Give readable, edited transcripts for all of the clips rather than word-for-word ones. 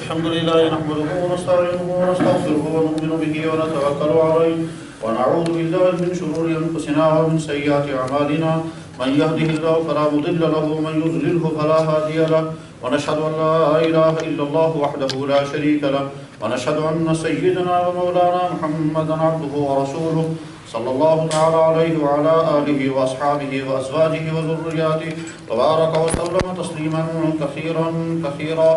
الحمد لله نحمده ونستعينه ونستغفره ونؤمن به ونتوكل عليه ونعوذ بالله من شرور أنفسنا ومن سيئات أعمالنا من يهده الله فلا مضل له ومن يضلله فلا هادي له ونشهد أن لا إله إلا الله وحده لا شريك له ونشهد أن سيدنا ومولانا محمدا عبده ورسوله صلى الله تعالى عليه وعلى آله وأصحابه وأزواجه وذرياته وبارك وسلم تسليما كثيرا كثيرا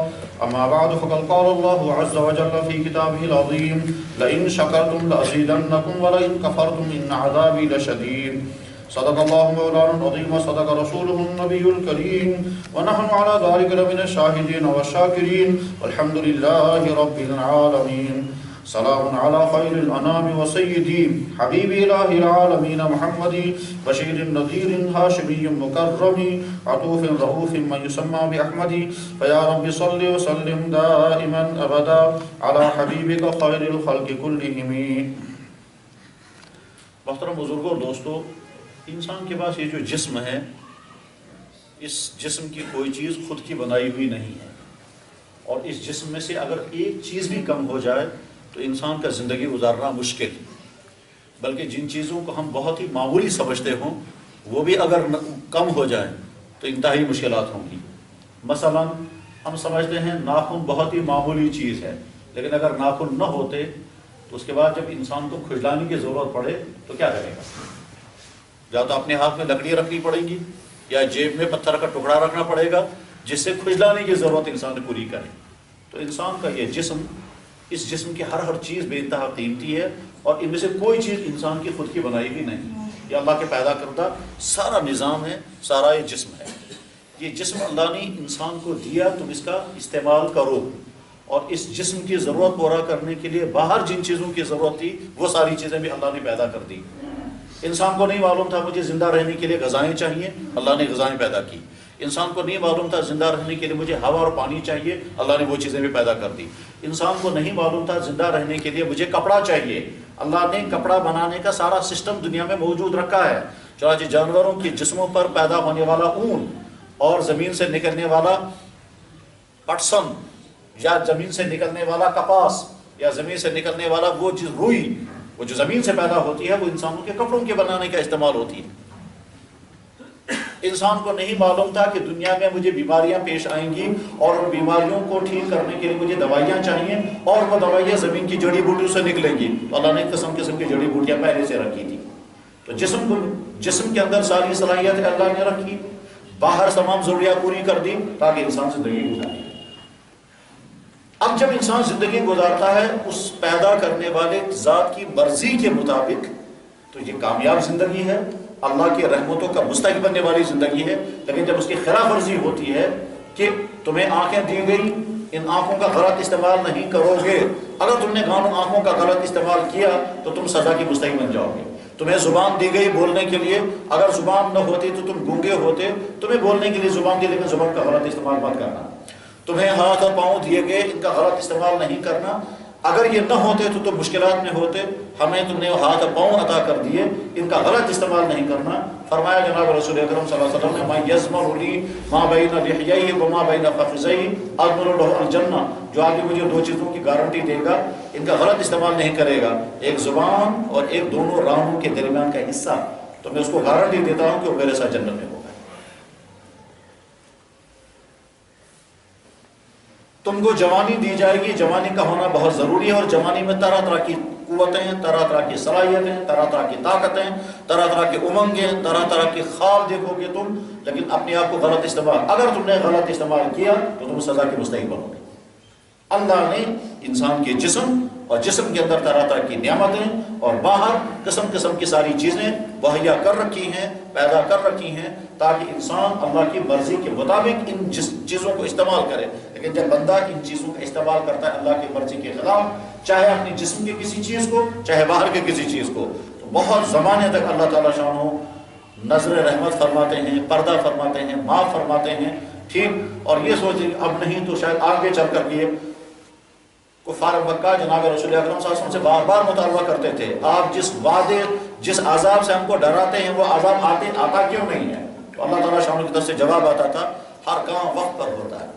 أما بعد فقد قال الله عز وجل في كتابه العظيم لئن شكرتم لأزيدنكم ولئن كفرتم إن عذابي لشديد صدق الله مولانا العظيم وصدق رسوله النبي الكريم ونحن على ذلك لمن الشاهدين والشاكرين والحمد لله رب العالمين سلام على خير الأنام وسيدي حبيب إله العالمين محمد بشير نذير هاشمي مكرم عطوف رؤوف من يسمى بأحمد فيا رب صل وسلم دائما أبدا على حبيبك خير الخلق كلهم. محترم بزرگوں اور دوستو، انسان کے پاس یہ جو جسم ہے، اس جسم کی کوئی چیز خود کی بنائی ہوئی نہیں ہے، اور اس جسم میں سے اگر ایک چیز بھی کم ہو جائے تو انسان کا زندگی گزارنا مشکل، بلکہ جن چیزوں کو ہم بہت ہی معمولی سمجھتے ہوں وہ بھی اگر کم ہو جائیں تو انتہائی مشکلات ہوں گی. مثلا ہم سمجھتے ہیں ناخن بہت ہی معمولی چیز ہے، لیکن اگر ناخن نہ ہوتے تو اس کے بعد جب انسان کو کھجلانے کی ضرورت پڑے تو کیا کرے گا؟ یا تو اپنے ہاتھ میں لکڑی رکھنی پڑے گی یا جیب میں پتھر کا ٹکڑا رکھنا پڑے گا جس سے کھجلانے کی ضرورت انسان پوری کرے. تو انسان کا یہ جسم، اس جسم کی ہر چیز بے انتہا قیمتی ہے، اور ان میں سے کوئی چیز انسان کی خود کی بنائی بھی نہیں. یہ اللہ کے پیدا کردہ سارا نظام ہے، سارا یہ جسم ہے. یہ جسم اللہ نے انسان کو دیا، تم اس کا استعمال کرو، اور اس جسم کی ضرورت پورا کرنے کے لیے باہر جن چیزوں کی ضرورت تھی وہ ساری چیزیں بھی اللہ نے پیدا کر دی. انسان کو نہیں معلوم تھا مجھے زندہ رہنے کے لیے غذائیں چاہیے، اللہ نے غذائیں پیدا کی. انسان کو نہیں معلوم تھا زندہ رہنے کے لیے مجھے ہوا اور پانی چاہیے، اللہ نے وہ چیزیں بھی پیدا کر دی. انسان کو نہیں معلوم تھا زندہ رہنے کے لیے مجھے کپڑا چاہیے، اللہ نے کپڑا بنانے کا سارا سسٹم دنیا میں موجود رکھا ہے. چنانچہ جانوروں کے جسموں پر پیدا ہونے والا اون اور زمین سے نکلنے والا پٹسن یا زمین سے نکلنے والا کپاس یا زمین سے نکلنے والا وہ چیز روئی، وہ جو زمین سے پیدا ہوتی ہے وہ انسانوں کے کپڑوں کے بنانے کا استعمال ہوتی ہے. انسان کو نہیں معلوم تھا کہ دنیا میں مجھے بیماریاں پیش آئیں گی اور ان بیماریوں کو ٹھیک کرنے کے لیے مجھے دوائیاں چاہیے، اور وہ دوائیاں زمین کی جڑی بوٹیوں سے نکلیں گی. اللہ نے قسم قسم کی جڑی بوٹیاں پہلے سے رکھی تھی. تو جسم کے اندر ساری صلاحیت اللہ نے رکھی، باہر تمام ضروریات پوری کر دی تاکہ انسان زندگی گزارے. اب جب انسان زندگی گزارتا ہے اس پیدا کرنے والے ذات کی مرضی کے مطابق تو یہ کامیاب زندگی ہے، اللہ کی رحمتوں کا مستحق بننے والی زندگی ہے. لیکن جب اس کی خلاف ورزی ہوتی ہے کہ تمہیں آنکھیں دی گئی، ان آنکھوں کا غلط استعمال نہیں کرو گے، اگر تم نے آنکھوں کا غلط استعمال کیا تو تم سزا کی مستحق بن جاؤ گے. تمہیں زبان دی گئی بولنے کے لیے، اگر زبان نہ ہوتی تو تم گونگے ہوتے. تمہیں بولنے کے لیے زبان دی، لیکن زبان کا غلط استعمال مت کرنا. تمہیں ہاتھ اور پاؤں دیے گئے، ان کا غلط استعمال نہیں کرنا. اگر یہ نہ ہوتے تو تم مشکلات میں ہوتے. ہمیں تم نے ہاتھ اور پاؤں عطا کر دیے، ان کا غلط استعمال نہیں کرنا. فرمایا جناب رسول اکرم صلی اللہ علیہ وسلم نے ما یضمن لی ما بین لحییہ وما بین فخذیہ اضمن له الجنہ، جو آگے مجھے دو چیزوں کی گارنٹی دے گا، ان کا غلط استعمال نہیں کرے گا، ایک زبان اور ایک دونوں رانوں کے درمیان کا حصہ، تو میں اس کو گارنٹی دیتا ہوں کہ وہ میرے ساتھ جنت میں ہوگا. تم کو جوانی دی جائے گی، جوانی کا ہونا بہت ضروری ہے، اور جوانی میں طرح طرح کی قوتیں، طرح طرح کی صلاحیتیں، طرح طرح کی طاقتیں، طرح طرح کی امنگیں، طرح طرح کی خواب دیکھو گے تم، لیکن اپنے آپ کو غلط استعمال، اگر تم نے غلط استعمال کیا تو تم سزا کے مستحق بنو گے. اللہ نے انسان کے جسم اور جسم کے اندر طرح طرح کی نعمتیں اور باہر قسم قسم کی ساری چیزیں مہیا کر رکھی ہیں، پیدا کر رکھی ہیں، تاکہ انسان اللہ کی مرضی کے مطابق ان چیزوں کو استعمال کرے. لیکن جب بندہ ان چیزوں کا استعمال کرتا ہے اللہ کی مرضی کے خلاف، چاہے اپنے جسم کی کسی چیز کو، چاہے باہر کے کسی چیز کو، تو بہت زمانے تک اللہ تعالیٰ شانہ نظر رحمت فرماتے ہیں، پردہ فرماتے ہیں، معاف فرماتے ہیں. ٹھیک، اور یہ سوچیں اب نہیں تو شاید آگے چل کر یہ کفار مکہ جناب رسول اکرم صلی اللہ علیہ وسلم سے بار بار مطالبہ کرتے تھے، آپ جس وعدے جس عذاب سے ہم کو ڈراتے ہیں وہ عذاب آتا کیوں نہیں ہے؟ تو اللہ تعالیٰ شانہ کی طرف سے جواب آتا تھا، ہر کام وقت پر ہوتا ہے،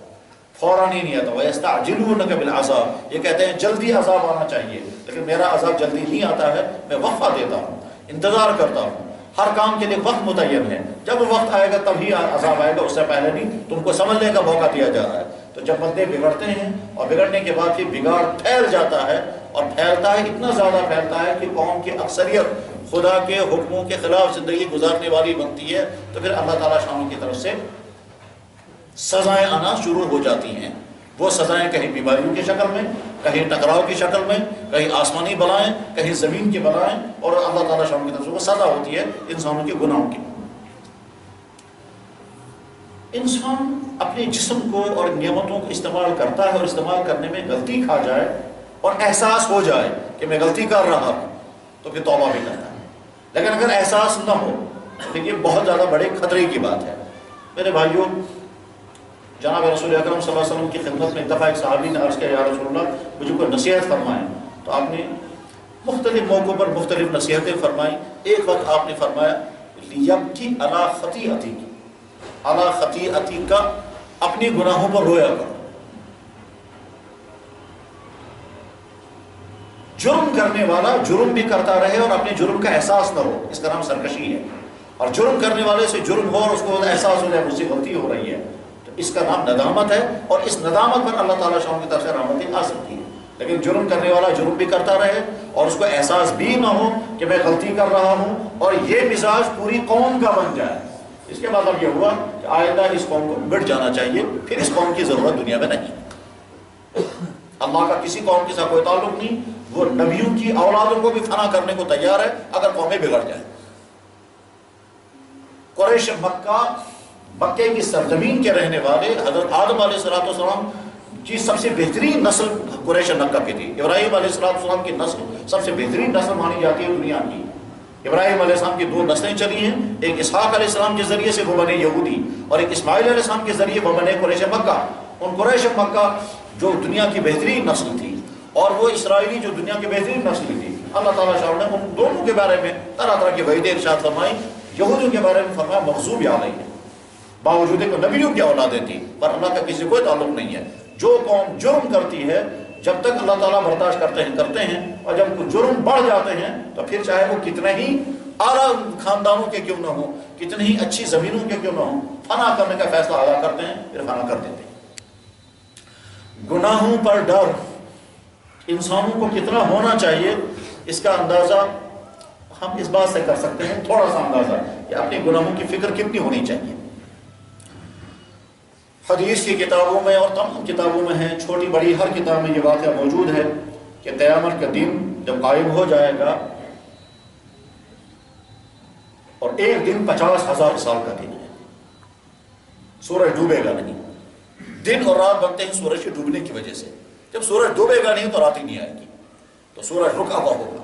فوراً ہی نہیں آتا. وَيَسْتَعْجِلُونَكَ بِالْعَذَابِ، یہ کہتے ہیں جلدی عذاب آنا چاہیے، لیکن میرا عذاب جلدی نہیں آتا ہے. میں وقفہ دیتا ہوں، انتظار کرتا ہوں. ہر کام کے لیے وقت متعین ہے. جب وقت آئے گا تبھی عذاب آئے گا، اس سے پہلے نہیں. تم کو سمجھنے کا موقع دیا جا رہا ہے. تو جب بندے بگڑتے ہیں اور بگڑنے کے بعد پھر بگاڑ پھیل جاتا ہے، اور پھیلتا ہے اتنا زیادہ پھیلتا ہے کہ قوم کی اکثریت خدا کے حکموں کے خلاف زندگی گزارنے والی بنتی ہے، تو پھر اللہ تعالیٰ شانوں کی طرف سے سزائیں آنا شروع ہو جاتی ہیں. وہ سزائیں کہیں بیماریوں کی شکل میں، کہیں ٹکراؤ کی شکل میں، کہیں آسمانی بلائیں، کہیں زمین کی بلائیں، اور اللہ تعالیٰ شانوں کی طرف سے وہ سزا ہوتی ہے انسانوں کے گناہوں کی. انسان اپنے جسم کو اور نعمتوں کو استعمال کرتا ہے، اور استعمال کرنے میں غلطی کھا جائے اور احساس ہو جائے کہ میں غلطی کر رہا ہوں، تو پھر توبہ بھی کرتا ہے. لیکن اگر احساس نہ ہو تو یہ بہت زیادہ بڑے خطرے کی بات ہے. میرے بھائیوں، جناب رسول اکرم صلی اللہ علیہ وسلم کی خدمت میں ایک دفعہ ایک صحابی نے عرض کیا، یا رسول اللہ مجھے کوئی نصیحت فرمائیں. تو آپ نے مختلف موقعوں پر مختلف نصیحتیں فرمائیں. ایک وقت آپ نے فرمایا لیبکی علی خطیئتک، علی خطیئتک کا، اپنی گناہوں پر رویا کرو. جرم کرنے والا جرم بھی کرتا رہے اور اپنے جرم کا احساس نہ ہو، اس کا نام سرکشی ہے. اور جرم کرنے والے سے جرم ہو اور اس کو احساس ہو جائے مجھ سے غلطی ہو رہی ہے، تو اس کا نام ندامت ہے. اور اس ندامت پر اللہ تعالیٰ شاہ کی طرف سے رحمتیں آ سکتی ہے. لیکن جرم کرنے والا جرم بھی کرتا رہے اور اس کو احساس بھی نہ ہو کہ میں غلطی کر رہا ہوں، اور یہ مزاج پوری قوم کا بن جائے، اس کے مطلب یہ ہوا کہ آئندہ اس قوم کو بگڑ جانا چاہیے، پھر اس قوم کی ضرورت دنیا میں نہیں. اللہ کا کسی قوم کے ساتھ کوئی تعلق نہیں. وہ نبیوں کی اولادوں کو بھی فنا کرنے کو تیار ہے اگر قومیں بگڑ جائیں. قریش مکے کی سرزمین کے رہنے والے حضرت آدم علیہ السلام کی سب سے بہترین نسل قریش مکہ کی تھی. ابراہیم علیہ السلام کی نسل سب سے بہترین نسل مانی جاتی ہے دنیا کی. ابراہیم علیہ السلام کی 2 نسلیں چلی ہیں، ایک اسحاق علیہ السلام کے ذریعے سے وہ بنے یہودی، اور ایک اسماعیل علیہ السلام کے ذریعے وہ بنے قریش مکہ. ان قریش مکہ جو دنیا کی بہترین نسل تھی، اور وہ اسرائیلی جو دنیا کی بہترین نسل تھی، اللہ تعالیٰ شاہ نے ان دونوں کے بارے میں طرح طرح کی وعیدیں ارشاد فرمائی. یہودیوں کے بارے میں فرمایا مغضوب علیہم، باوجود کہ نبیوں کی اولادیں تھیں، پر اللہ کا کسی کوئی تعلق نہیں ہے. جو قوم جرم کرتی ہے جب تک اللہ تعالیٰ برداشت کرتے ہیں، اور جب وہ جرم بڑھ جاتے ہیں تو پھر چاہے وہ کتنے ہی اعلیٰ خاندانوں کے کیوں نہ ہوں، کتنی ہی اچھی زمینوں کے کیوں نہ ہوں، فنا کرنے کا فیصلہ ادا کرتے ہیں، پھر فنا کر دیتے ہیں. گناہوں پر ڈر انسانوں کو کتنا ہونا چاہیے، اس کا اندازہ ہم اس بات سے کر سکتے ہیں، تھوڑا سا اندازہ، کہ اپنے گناہوں کی فکر کتنی ہونی چاہیے. حدیث کی کتابوں میں اور تمام کتابوں میں ہے، چھوٹی بڑی ہر کتاب میں یہ واقعہ موجود ہے کہ قیامت کا دن جب قائم ہو جائے گا، اور ایک دن 50,000 سال کا دن ہے، سورج ڈوبے گا نہیں. دن اور رات بنتے ہیں سورج کے ڈوبنے کی وجہ سے. جب سورج ڈوبے گا نہیں تو رات ہی نہیں آئے گی، تو سورج رکا ہوا ہوگا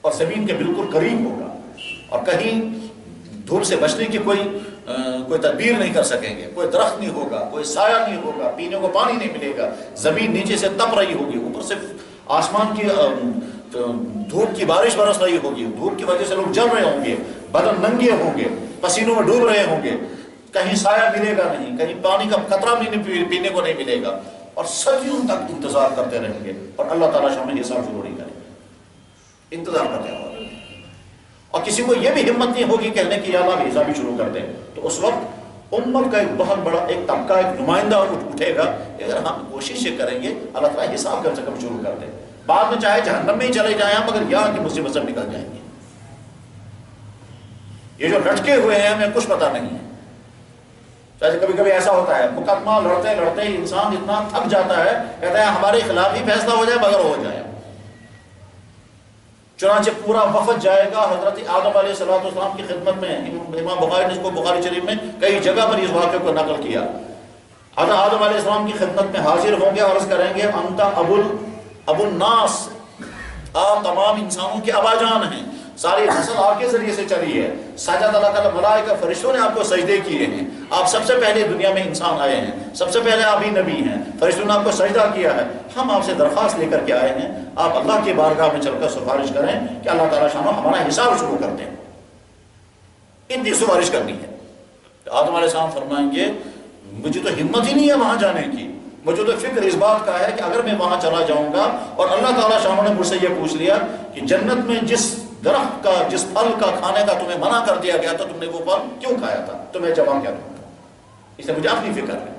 اور زمین کے بالکل قریب ہوگا، اور کہیں دھوپ سے بچنے کی کوئی تدبیر نہیں کر سکیں گے. کوئی درخت نہیں ہوگا، کوئی سایہ نہیں ہوگا، پینے کو پانی نہیں ملے گا، زمین نیچے سے تپ رہی ہوگی، اوپر سے آسمان کی دھوپ کی بارش برس رہی ہوگی، دھوپ کی وجہ سے لوگ جل رہے ہوں گے، بدن ننگے ہوں گے، پسینوں میں ڈوب رہے ہوں گے، کہیں سایہ ملے گا نہیں، کہیں پانی کا قطرہ پینے کو نہیں ملے گا، اور صدیوں تک انتظار کرتے رہیں گے. اور اللہ تعالیٰ شامل حساب شروع نہیں کرے گا، انتظار کرتے رہو. اور کسی کو یہ بھی ہمت نہیں ہوگی کہنے کی یا اللہ حساب ہی شروع کر دیں. تو اس وقت امت کا ایک بہت بڑا ایک طبقہ، ایک نمائندہ اٹھے گا، اگر ہم کوششیں کریں گے اللہ تعالیٰ حساب کم سے کم شروع کر دیں. بعد میں چاہے جہنم میں ہی چلے جائیں ہم، مگر یہاں کی مصیبت سے نکل جائیں گے. یہ جو لٹکے ہوئے ہیں ہمیں کچھ پتہ نہیں ہے. کبھی کبھی ایسا ہوتا ہے مقدمہ لڑتے لڑتے انسان اتنا تھک جاتا ہے، کہتا ہے ہمارے خلاف ہی فیصلہ ہو جائے مگر ہو جائے. چنانچہ پورا وفد جائے گا حضرت آدم علیہ السلام کی خدمت میں. امام بخاری نے اس کو بخاری شریف میں کئی جگہ پر اس واقعے کو نقل کیا. حضرت آدم علیہ السلام کی خدمت میں حاضر ہوں گے، عرض کریں گے انت ابو الناس، آپ تمام انسانوں کے ابا جان ہیں، ساری نسل آپ کے ذریعے سے چلی ہے. سجد اللہ تعالیٰ ملائکہ فرشتوں نے آپ کو سجدے کیے ہیں، آپ سب سے پہلے دنیا میں انسان آئے ہیں، سب سے پہلے آپ ہی نبی ہیں، فرشتوں نے آپ کو سجدہ کیا ہے. ہم آپ سے درخواست لے کر کے آئے ہیں، آپ اللہ کی بارگاہ میں چل کر سفارش کریں کہ اللہ تعالیٰ شانہ ہمارا حساب شروع کر دیں. اتنی سفارش کرنی ہے. آدم علیہ السلام فرمائیں گے مجھے تو ہمت ہی نہیں ہے وہاں جانے کی، مجھے تو فکر اس بات کا ہے کہ اگر میں وہاں چلا جاؤں گا اور اللہ تعالیٰ شاہ نے مجھ سے یہ پوچھ لیا کہ جنت میں جس درخت کا جس پھل کا کھانے کا تمہیں منع کر دیا گیا تھا تم نے وہ پھل کیوں کھایا تھا، تو میں جواب کیا دوں گا؟ اس سے مجھے اپنی فکر ہے.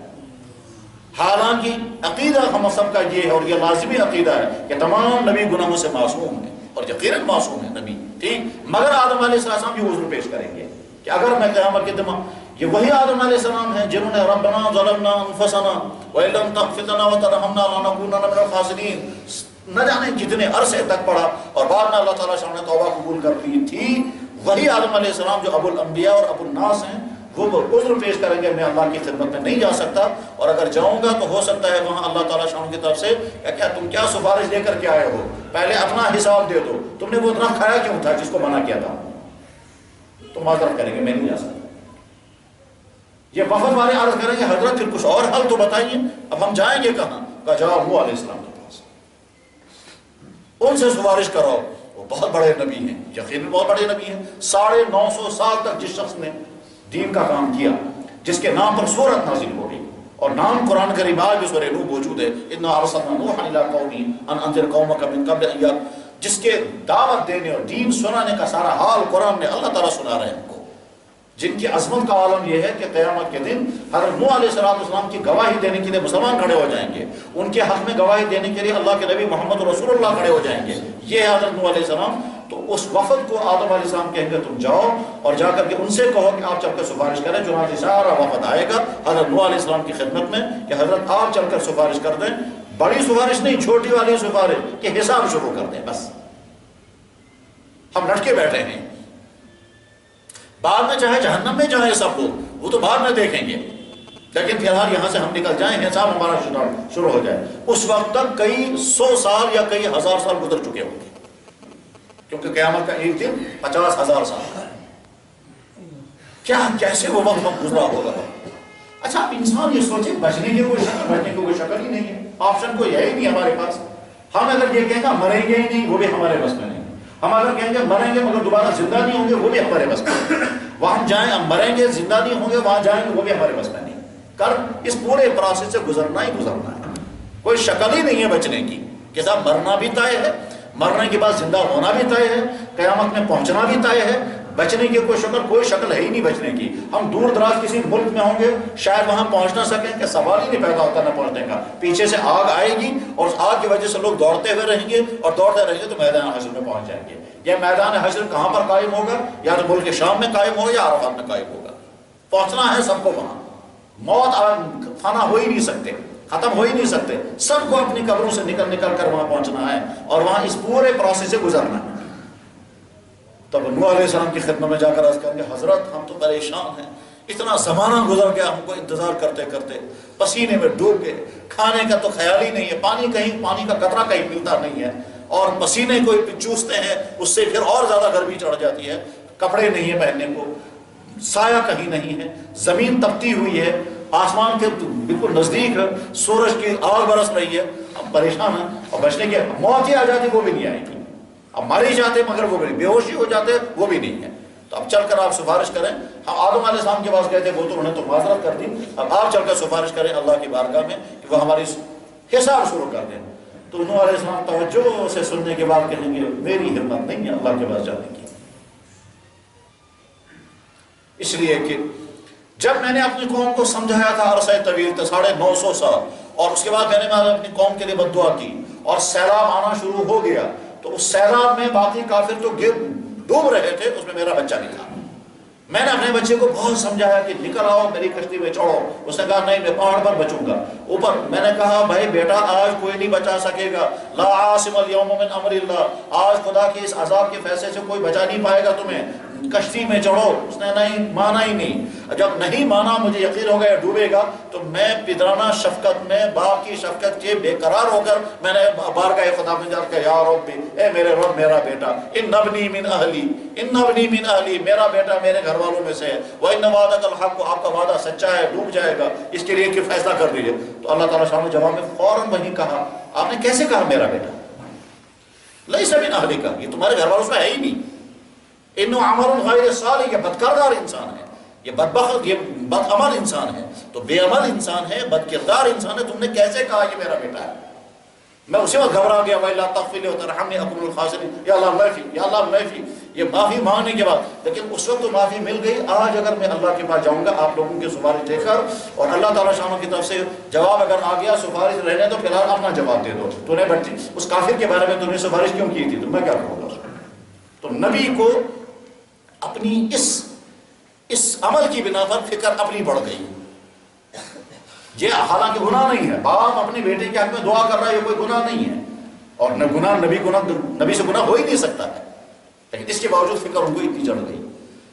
حالانکہ عقیدہ ہم سب کا یہ ہے اور یہ لازمی عقیدہ ہے کہ تمام نبی گناہوں سے معصوم ہیں اور یقیناً معصوم ہیں نبی، ٹھیک، مگر آدم علیہ السلام بھی عذر پیش کریں گے کہ اگر میں قیامت کے دن یہ وہی آدم علیہ السلام ہیں جنہوں نے ربنا ظلمنا انفسنا وَإِن لَّمْ تَغْفِرْ لَنَا وَتَرْحَمْنَا لَنَكُونَنَّ مِنَ الْخَاسِرِينَ، نہ جانے کتنے عرصے تک پڑھا اور بعد میں اللہ تعالیٰ نے توبہ قبول کر لی تھی. وہی آدم علیہ السلام جو ابو الانبیاء اور ابو الناس ہیں وہ عذر پیش کریں گے میں اللہ کی خدمت میں نہیں جا سکتا، اور اگر جاؤں گا تو ہو سکتا ہے وہاں اللہ تعالیٰ شاہ کی طرف سے کیا تم کیا سفارش لے کر کے آئے ہو، پہلے اپنا حساب دے دو، تم نے وہ درخت کھایا کیوں تھا جس کو منع کیا تھا، تو معذرت کریں گے میں نہیں جا سکتا. یہ وفد والے عرض کریں گے حضرت پھر کچھ اور حل تو بتائیے، اب ہم جائیں گے کہاں؟ کہا جاؤ نوح علیہ السلام کے پاس، ان سے سفارش کرو، وہ بہت بڑے نبی ہیں، یقیناً بہت بڑے نبی ہیں. 950 سال تک جس شخص نے دین کا کام کیا، جس کے نام پر سورت نازل ہو گئی، اور نام قرآن کریم آج بھی سورہ نوح موجود ہے، اِنَّا أَرْسَلْنَا نُوحًا إِلَىٰ قَوْمِهِ أَنْ أَنذِرْ قَوْمَكَ مِن قَبْلِ أَن يَأْتِيَهُمْ، جس کے دعوت دینے اور دین سنانے کا سارا حال قرآن میں اللہ تعالیٰ سنا رہے ہیں ہم کو، جن کی عظمت کا عالم یہ ہے کہ قیامت کے دن حضرت نوح علیہ السلام کی گواہی دینے کے لیے مسلمان کھڑے ہو جائیں گے، ان کے حق میں گواہی دینے کے لیے اللہ کے نبی محمد رسول اللہ کھڑے ہو جائیں گے. یہ ہے حضرت نوح علیہ السلام. تو اس وفد کو آدم علیہ السلام کہیں گے تم جاؤ اور جا کر کے ان سے کہو کہ آپ چل کر سفارش کریں. چنانچہ سارا وفد آئے گا حضرت نوح علیہ السلام کی خدمت میں کہ حضرت آپ چل کر سفارش کر دیں، بڑی سفارش نہیں، چھوٹی والی سفارش کہ حساب شروع کر دیں، بس ہم لٹکے بیٹھے ہیں، بعد میں چاہے جہنم میں جائیں سب لوگ وہ تو بعد میں دیکھیں گے، لیکن فی الحال یہاں سے ہم نکل جائیں، حساب ہمارا شروع ہو جائے. اس وقت تک کئی 100 سال یا کئی 1000 سال گزر چکے ہوں گے، کیونکہ قیامت کا ایک دن 50,000 سال کا ہے. کیا کیسے وہ وقت گزرا ہوگا. اچھا انسان یہ سوچے بچنے کی کوئی شکل ہی نہیں ہے، آپشن کوئی ہے ہی نہیں ہمارے پاس. ہم اگر یہ کہیں گے مریں گے ہی نہیں وہ بھی ہمارے بس میں نہیں، ہم اگر کہیں گے مریں گے مگر دوبارہ زندہ نہیں ہوں گے وہ بھی ہمارے بس میں نہیں، وہاں جائیں ہم مریں گے زندہ نہیں ہوں گے وہاں جائیں گے وہ بھی ہمارے بس میں نہیں. کر اس پورے پروسیس سے گزرنا ہی گزرنا ہے، کوئی شکل ہی نہیں ہے بچنے کی. کہ صاحب مرنا بھی طے ہے، مرنے کے بعد زندہ ہونا بھی طے ہے، قیامت میں پہنچنا بھی طے ہے، بچنے کی کوئی شکل ہے ہی نہیں بچنے کی. ہم دور دراز کسی ملک میں ہوں گے شاید وہاں پہنچ نہ سکیں کہ سوال ہی نہیں پیدا ہوتا نہ پہنچنے کا. پیچھے سے آگ آئے گی اور اس آگ کی وجہ سے لوگ دوڑتے ہوئے رہیں گے اور دوڑتے رہیں گے تو میدان حشر میں پہنچ جائیں گے. یہ میدان حشر کہاں پر قائم ہوگا؟ یا تو ملک شام میں قائم ہوگا یا عرفات میں قائم ہوگا. پہنچنا ہے سب کو وہاں، موت فنا ہو ہی نہیں سکتے، ختم ہو ہی نہیں سکتے، سب کو اپنی قبروں سے نکل کر وہاں پہنچنا ہے اور وہاں اس پورے پروسیس سے گزرنا ہے. تب نوح علیہ السلام کی خدمت میں جا کر عرض کریں گے حضرت ہم تو پریشان ہیں، اتنا زمانہ گزر گیا ہم کو انتظار کرتے کرتے، پسینے میں ڈوب گئے، کھانے کا تو خیال ہی نہیں ہے، پانی کا قطرہ کہیں ملتا نہیں ہے، اور پسینے کو چوستے ہیں اس سے پھر اور زیادہ گرمی چڑھ جاتی ہے، کپڑے نہیں ہیں پہننے کو، سایہ کہیں نہیں ہے، زمین تپتی ہوئی ہے، آسمان کے بالکل نزدیک ہے، سورج کی آگ برس رہی ہے، ہم پریشان ہیں. اور بچنے کی موت ہی آ جاتی وہ بھی نہیں آئے گی، اب مر ہی جاتے مگر وہ بھی نہیں، بے ہوشی ہو جاتے وہ بھی نہیں ہے. تو اب چل کر آپ سفارش کریں. ہم آدم علیہ السلام کے پاس گئے تھے، وہ تو انہوں نے تو معذرت کر دی، اب آپ چل کر سفارش کریں اللہ کی بارگاہ میں کہ وہ ہماری حساب شروع کر دیں. تو نوح علیہ السلام توجہ سے سننے کے بعد کہیں گے میری ہمت نہیں ہے اللہ کے پاس جانے کی، اس لیے کہ جب میں نے اپنی قوم کو سمجھایا تھا عرصہ طویل تھا 950 سال، اور اس کے بعد میں نے اپنی قوم کے لیے بد دعا کی اور سیلاب آنا شروع ہو گیا، تو اس سیلاب میں باقی کافر جو ڈوب رہے تھے اس میں میرا بچہ نہیں تھا. میں نے اپنے بچے کو بہت سمجھایا کہ نکل آؤ میری کشتی میں چڑھو. اس نے کہا نہیں میں پہاڑ پر بچوں گا اوپر. میں نے کہا بھائی بیٹا آج کوئی نہیں بچا سکے گا، لا عاصم اليوم من امر اللہ، آج خدا کے اس عذاب کے فیصلے سے کوئی بچا نہیں پائے گا تمہیں، کشتی میں چڑھو. اس نے نہیں مانا ہی نہیں. جب نہیں مانا مجھے یقین ہو گیا ڈوبے گا، تو میں پدرانہ شفقت میں باپ کی شفقت کے بے قرار ہو کر میں نے بارگاہ خدا میں جا کر یا رب اے میرے رب میرا بیٹا ان ابنی من اہلی میرا بیٹا میرے گھر والوں میں سے ہے، وَإِنَّ وَعْدَكَ الْحَقُّ آپ کا وعدہ سچا ہے ڈوب جائے گا، اس کے لیے کہ فیصلہ کر دیجیے. تو اللہ تعالیٰ شاہ نے جواب میں فوراً وہی کہا. آپ نے کیسے کہا میرا بیٹا؟ لَيْسَ مِنْ أَهْلِكَ، یہ تمہارے گھر والوں سے ہے ہی نہیں. انو عمل غیر صالح، یہ بدکردار انسان ہے، یہ بدبخت، یہ بد عمل انسان ہے، تو بے عمل انسان ہے، بد کردار انسان ہے، تم نے کیسے کہا یہ میرا بیٹا ہے؟ میں اسی وقت گھبرا گیا، وَإِلَّا تَغْفِرْ وَتَرْحَمْنِي أَكُنْ مِنَ الْخَاسِرِينَ، یا اللہ معافی، یا اللہ معافی، یہ معافی مانگنے کے بعد، لیکن اس وقت تو معافی مل گئی۔ آج اگر میں اللہ کے پاس جاؤں گا آپ لوگوں کی سفارش دے کر، اور اللہ تعالیٰ شانوں کی طرف سے جواب اگر آ گیا سفارش رہنے تو فی الحال اپنا جواب دے دو، تو نے بچی اس کافر کے بارے میں تم نے سفارش کیوں کی تھی، تو میں کیا کروں گا اس کو؟ تو نبی کو اپنی اس عمل کی بنا پر فکر اپنی بڑھ گئی۔ یہ حالانکہ گناہ نہیں ہے، باپ اپنے بیٹے کے حق میں دعا کر رہا ہے، یہ کوئی گناہ نہیں ہے، اور نہ گناہ نبی سے گناہ ہو ہی نہیں سکتا ہے، لیکن اس کے باوجود فکر ان کو اتنی چڑھ گئی۔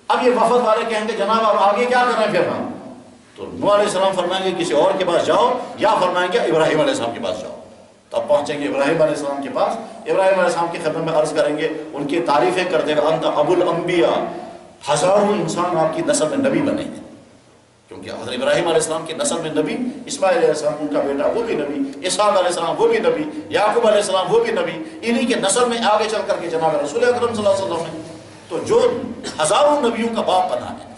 اب یہ وفد والے کہیں گے جناب اب آگے کیا کریں پھر ہم؟ تو نوح علیہ السلام فرمائیں گے کسی اور کے پاس جاؤ، یا فرمائیں گے ابراہیم علیہ السلام کے پاس جاؤ۔ تب پہنچیں گے ابراہیم علیہ السلام کے پاس، ابراہیم علیہ السلام کی خدمت میں عرض کریں گے، ان کی تعریفیں کرتے ہوئے انت ابو الانبیاء، ہزاروں انسان آپ کی نسل میں نبی بنے ہیں، کیونکہ حضرت ابراہیم علیہ السلام کی نسل میں نبی، اسماعیل علیہ السلام ان کا بیٹا وہ بھی نبی، اسحاق علیہ السلام وہ بھی نبی، یعقوب علیہ السلام وہ بھی نبی، انہی کے نسل میں آگے چل کر کے جناب رسول اکرم صلی اللہ علیہ وسلم نے تو جو ہزاروں نبیوں کا باپ بنا ہے،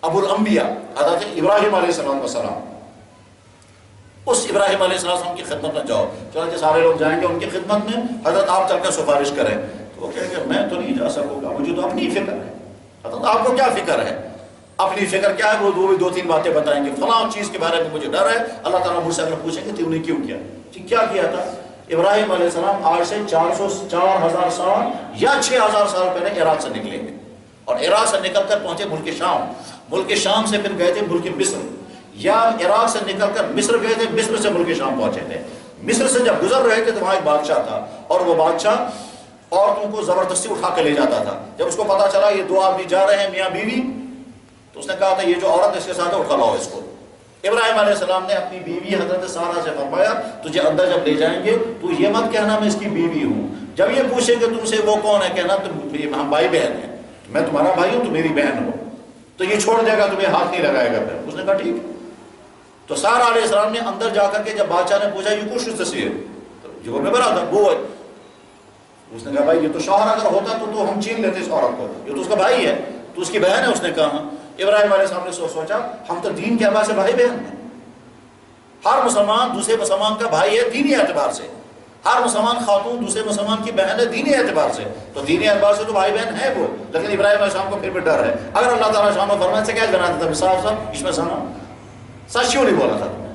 ابو الانبیاء حضرت ابراہیم علیہ السلام، اس ابراہیم علیہ السلام کی خدمت میں جاؤ۔ چنانچہ سارے لوگ جائیں گے ان کی خدمت میں، حضرت آپ چل کر سفارش کریں، تو وہ کہیں گے میں تو نہیں جا سکوں گا، مجھے تو اپنی فکر ہے۔ حضرت آپ کو کیا فکر ہے؟ اپنی فکر کیا ہے؟ وہ دو تین باتیں بتائیں گے، فلاں چیز کے بارے میں مجھے ڈر ہے، اللہ تعالیٰ مجھ سے اگر پوچھیں گے تو نے کیوں کیا؟ کیا کیا تھا؟ ابراہیم علیہ السلام آج سے 4,000 سال یا 6,000 سال پہلے عراق سے نکلیں گے، اور عراق سے نکل کر پہنچے ملک شام، ملک شام سے پھر گئے تھے ملک مصر، یا عراق سے نکل کر مصر گئے تھے، مصر سے ملک شام پہنچے تھے۔ مصر سے جب گزر رہے تھے تو وہاں ایک بادشاہ تھا، اور وہ بادشاہ عورتوں کو زبردستی اٹھا کے لے جاتا تھا۔ جب اس کو پتا چلا یہ دو آدمی جا رہے ہیں میاں بیوی، تو اس نے کہا تھا یہ جو عورت اس کے ساتھ ہے اٹھا لاؤ اس کو۔ ابراہیم علیہ السلام نے اپنی بیوی حضرت سارہ سے فرمایا تجھے اندر جب لے جائیں گے تو یہ مت کہنا میں اس کی بیوی ہوں، جب یہ پوچھیں گے تم سے وہ کون ہے، کہنا ہم بھائی بہن ہیں، میں تمہارا بھائی ہوں تو میری بہن ہو، تو یہ چھوڑ دے گا، تمہیں ہاتھ نہیں لگائے گا۔ پھر اس نے کہا ٹھیک۔ تو سارہ علیہ السلام نے اندر جا کر کے جب بادشاہ نے پوچھا یہ کچھ تصویر، جو میں بڑا تھا وہ، اس نے کہا بھائی یہ تو شوہر اگر ہوتا تو ہم چھین لیتے اس عورت کو، یہ تو اس کا بھائی ہے، تو اس کی بہن ہے۔ اس نے کہا ابراہیم علیہ السلام نے سوچا ہم تو دین کے اعتبار سے بھائی بہن ہیں، ہر مسلمان دوسرے مسلمان کا بھائی ہے دینی اعتبار سے، ہر مسلمان خاتون دوسرے مسلمان کی بہن ہے دینی اعتبار سے، تو دینی اعتبار سے تو بھائی بہن ہے وہ، لیکن ابراہیم علیہ السلام کو پھر بھی ڈر ہے، اگر اللہ تعالیٰ شان و فرمان سے کیا بناتا تھا صاحب صاحب اس میں سنا سچ کیوں نہیں بولا تھا تم نے،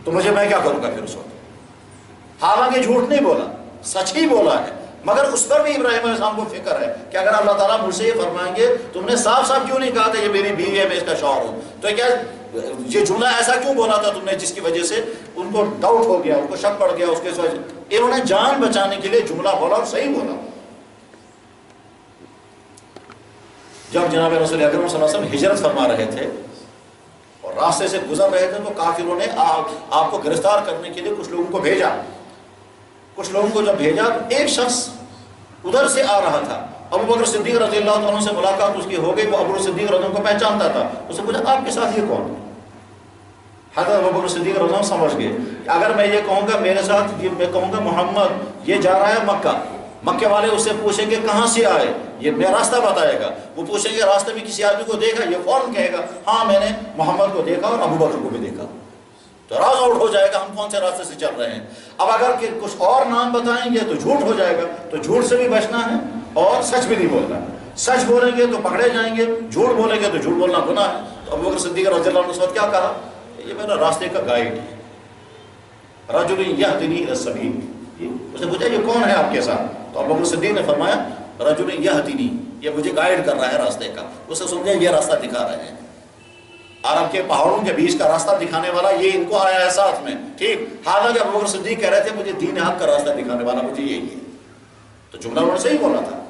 تو مجھے میں کیا کروں گا پھر اس وقت؟ حالانکہ جھوٹ نہیں بولا، سچ ہی بولا ہے، مگر اس پر بھی ابراہیم علیہ السلام کو فکر ہے کہ اگر اللہ تعالیٰ مجھ سے یہ فرمائیں گے تم نے صاف صاف کیوں نہیں کہا تھا یہ میری بیوی ہے میں اس کا شوہر ہوں، تو کیا یہ جملہ ایسا کیوں بولا تھا تم نے جس کی وجہ سے ان کو ڈاؤٹ ہو گیا، ان کو شک پڑ گیا، اس کے وجہ انہوں نے جان بچانے کے لیے جملہ بولا اور صحیح بولا۔ جب جناب رسول اکرم صلی اللہ علیہ وسلم ہجرت فرما رہے تھے اور راستے سے گزر رہے تھے تو کافروں نے آپ کو گرفتار کرنے کے لیے کچھ لوگوں کو بھیجا، کچھ لوگوں کو جب بھیجا تو ایک شخص ادھر سے آ رہا تھا، ابو بکر صدیق رضی اللہ عنہ سے ملاقات اس کی ہو گئی، وہ ابو بکر صدیق رضی اللہ عنہ کو پہچانتا تھا، اس نے پوچھا آپ کے ساتھ یہ کون ہے؟ حضرت ابو بکر صدیق رضی اللہ عنہ سمجھ گئے کہ اگر میں یہ کہوں گا میرے ساتھ میں کہوں گا محمد یہ جا رہا ہے مکہ، مکے والے اس سے پوچھیں گے کہاں سے آئے، یہ میں راستہ بتائے گا، وہ پوچھیں گے راستے میں کسی آدمی کو دیکھا، یہ فوراً کہے گا ہاں میں نے محمد کو دیکھا اور ابو بکر کو بھی دیکھا، تو راز آؤٹ ہو جائے گا ہم کون سے راستے سے چل رہے ہیں۔ اب اگر کہ کچھ اور نام بتائیں گے تو جھوٹ ہو جائے گا، تو جھوٹ سے بھی بچنا ہے اور سچ بھی نہیں بولنا، سچ بولیں گے تو پکڑے جائیں گے، جھوٹ بولیں گے تو جھوٹ بولنا گناہ ہے۔ تو ابو بکر صدیق رضی اللہ عنہ نے کیا کہا، یہ میرا راستے کا گائیڈ ہے، رجل یہدنی الی السبیل، اس نے پوچھا یہ کون ہے آپ کے ساتھ، تو ابو بکر صدیق نے فرمایا رجل یہدنی، یہ مجھے گائیڈ کر رہا ہے راستے کا، اسے سمجھا یہ راستہ دکھا رہے ہیں، عرب کے پہاڑوں کے بیچ کا راستہ دکھانے والا یہ ان کو آیا ہے ساتھ میں، ٹھیک، حالانکہ ابو بکر صدیق کہہ رہے تھے مجھے دین حق کا راستہ دکھانے والا مجھے یہی ہے، تو جملہ انہوں نے صحیح بولا تھا۔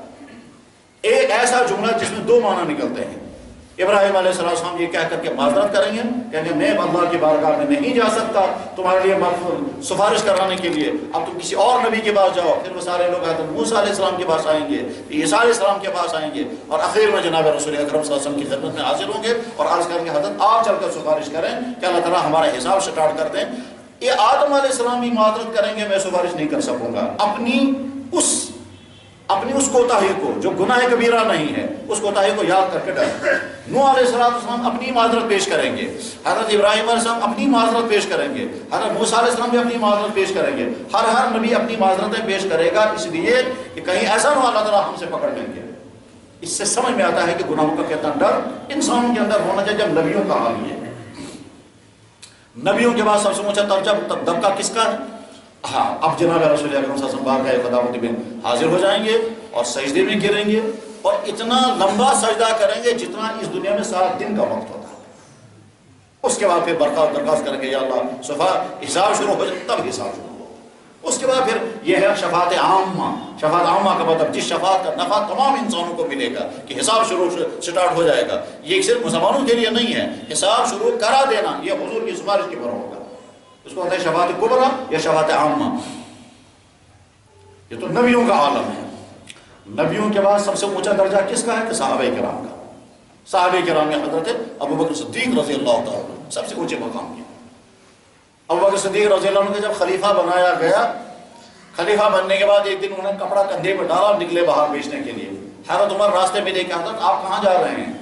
ایک ایسا جملہ جس میں دو معنی نکلتے ہیں، ابراہیم علیہ السلام یہ کہہ کر کے معذرت کریں گے، کہیں گے میں اللہ کی بارگاہ میں نہیں جا سکتا تمہارے لیے سفارش کرانے کے لیے، اب تم کسی اور نبی کے پاس جاؤ، پھر وہ سارے لوگ حضرت موسیٰ علیہ السلام کے پاس آئیں گے، عیسیٰ علیہ السلام کے پاس آئیں گے، اور آخر میں جناب رسول اکرم صلی اللہ علیہ وسلم کی خدمت میں حاضر ہوں گے اور عرض کریں گے حضرت آپ چل کر سفارش کریں کہ اللہ تعالیٰ ہمارا حساب سٹارٹ کر دیں۔ یہ آدم علیہ السلام بھی معذرت کریں گے میں سفارش نہیں کر سکوں گا، اپنی اس اپنی اس کوتاہی کو جو گناہ کبیرہ نہیں ہے اس کوتاہی کو یاد کر کے ڈریں۔ نوح علیہ السلام اپنی معذرت پیش کریں گے، حضرت ابراہیم علیہ السلام اپنی معذرت پیش کریں گے، حضرت موسیٰ علیہ السلام بھی اپنی معذرت پیش کریں گے، ہر نبی اپنی معذرتیں پیش کرے گا، اس لیے کہ کہیں ایسا نہ اللہ تعالیٰ ہم سے پکڑ لیں گے۔ اس سے سمجھ میں آتا ہے کہ گناہوں کا کتنا ڈر انسانوں کے اندر ہونا چاہیے، جب نبیوں کا حال یہ ہے۔ نبیوں کے بعد سب سے اونچا درجہ طبقہ کس کا ہے؟ ہاں، اب جناب رسول اکرم صلی اللہ علیہ وسلم خداوت میں حاضر ہو جائیں گے اور سجدے میں گریں گے اور اتنا لمبا سجدہ کریں گے جتنا اس دنیا میں 7 دن کا وقت ہوتا ہے۔ اس کے بعد پھر درخواست کریں گے یا اللہ صفا حساب شروع ہو جائے، تب حساب شروع ہو۔ اس کے بعد پھر یہ ہے شفاعت عامہ۔ شفاعت عامہ کا مطلب جس شفاعت کا نفع تمام انسانوں کو ملے گا کہ حساب شروع سٹارٹ ہو جائے گا۔ یہ صرف مسلمانوں کے لیے نہیں ہے، حساب شروع کرا دینا یہ حضور کی سفارش کے پر ہوگا۔ اس کو کہتے ہیں شفاعت کبریٰ یا شفاعت عامہ۔ یہ تو نبیوں کا عالم ہے۔ نبیوں کے بعد سب سے اونچا درجہ کس کا ہے؟ کہ صحابہ کرام کا۔ صحابہ کرام میں حضرت ابوبکر صدیق رضی اللہ تعالیٰ عنہ سب سے اونچے مقام کے۔ ابوبکر صدیق رضی اللہ عنہ کے جب خلیفہ بنایا گیا، خلیفہ بننے کے بعد ایک دن انہوں نے کپڑا کندھے میں ڈالا، نکلے باہر بیچنے کے لیے۔ حضرت عمر راستے میں دیکھا، حضرت آپ کہاں جا رہے ہیں؟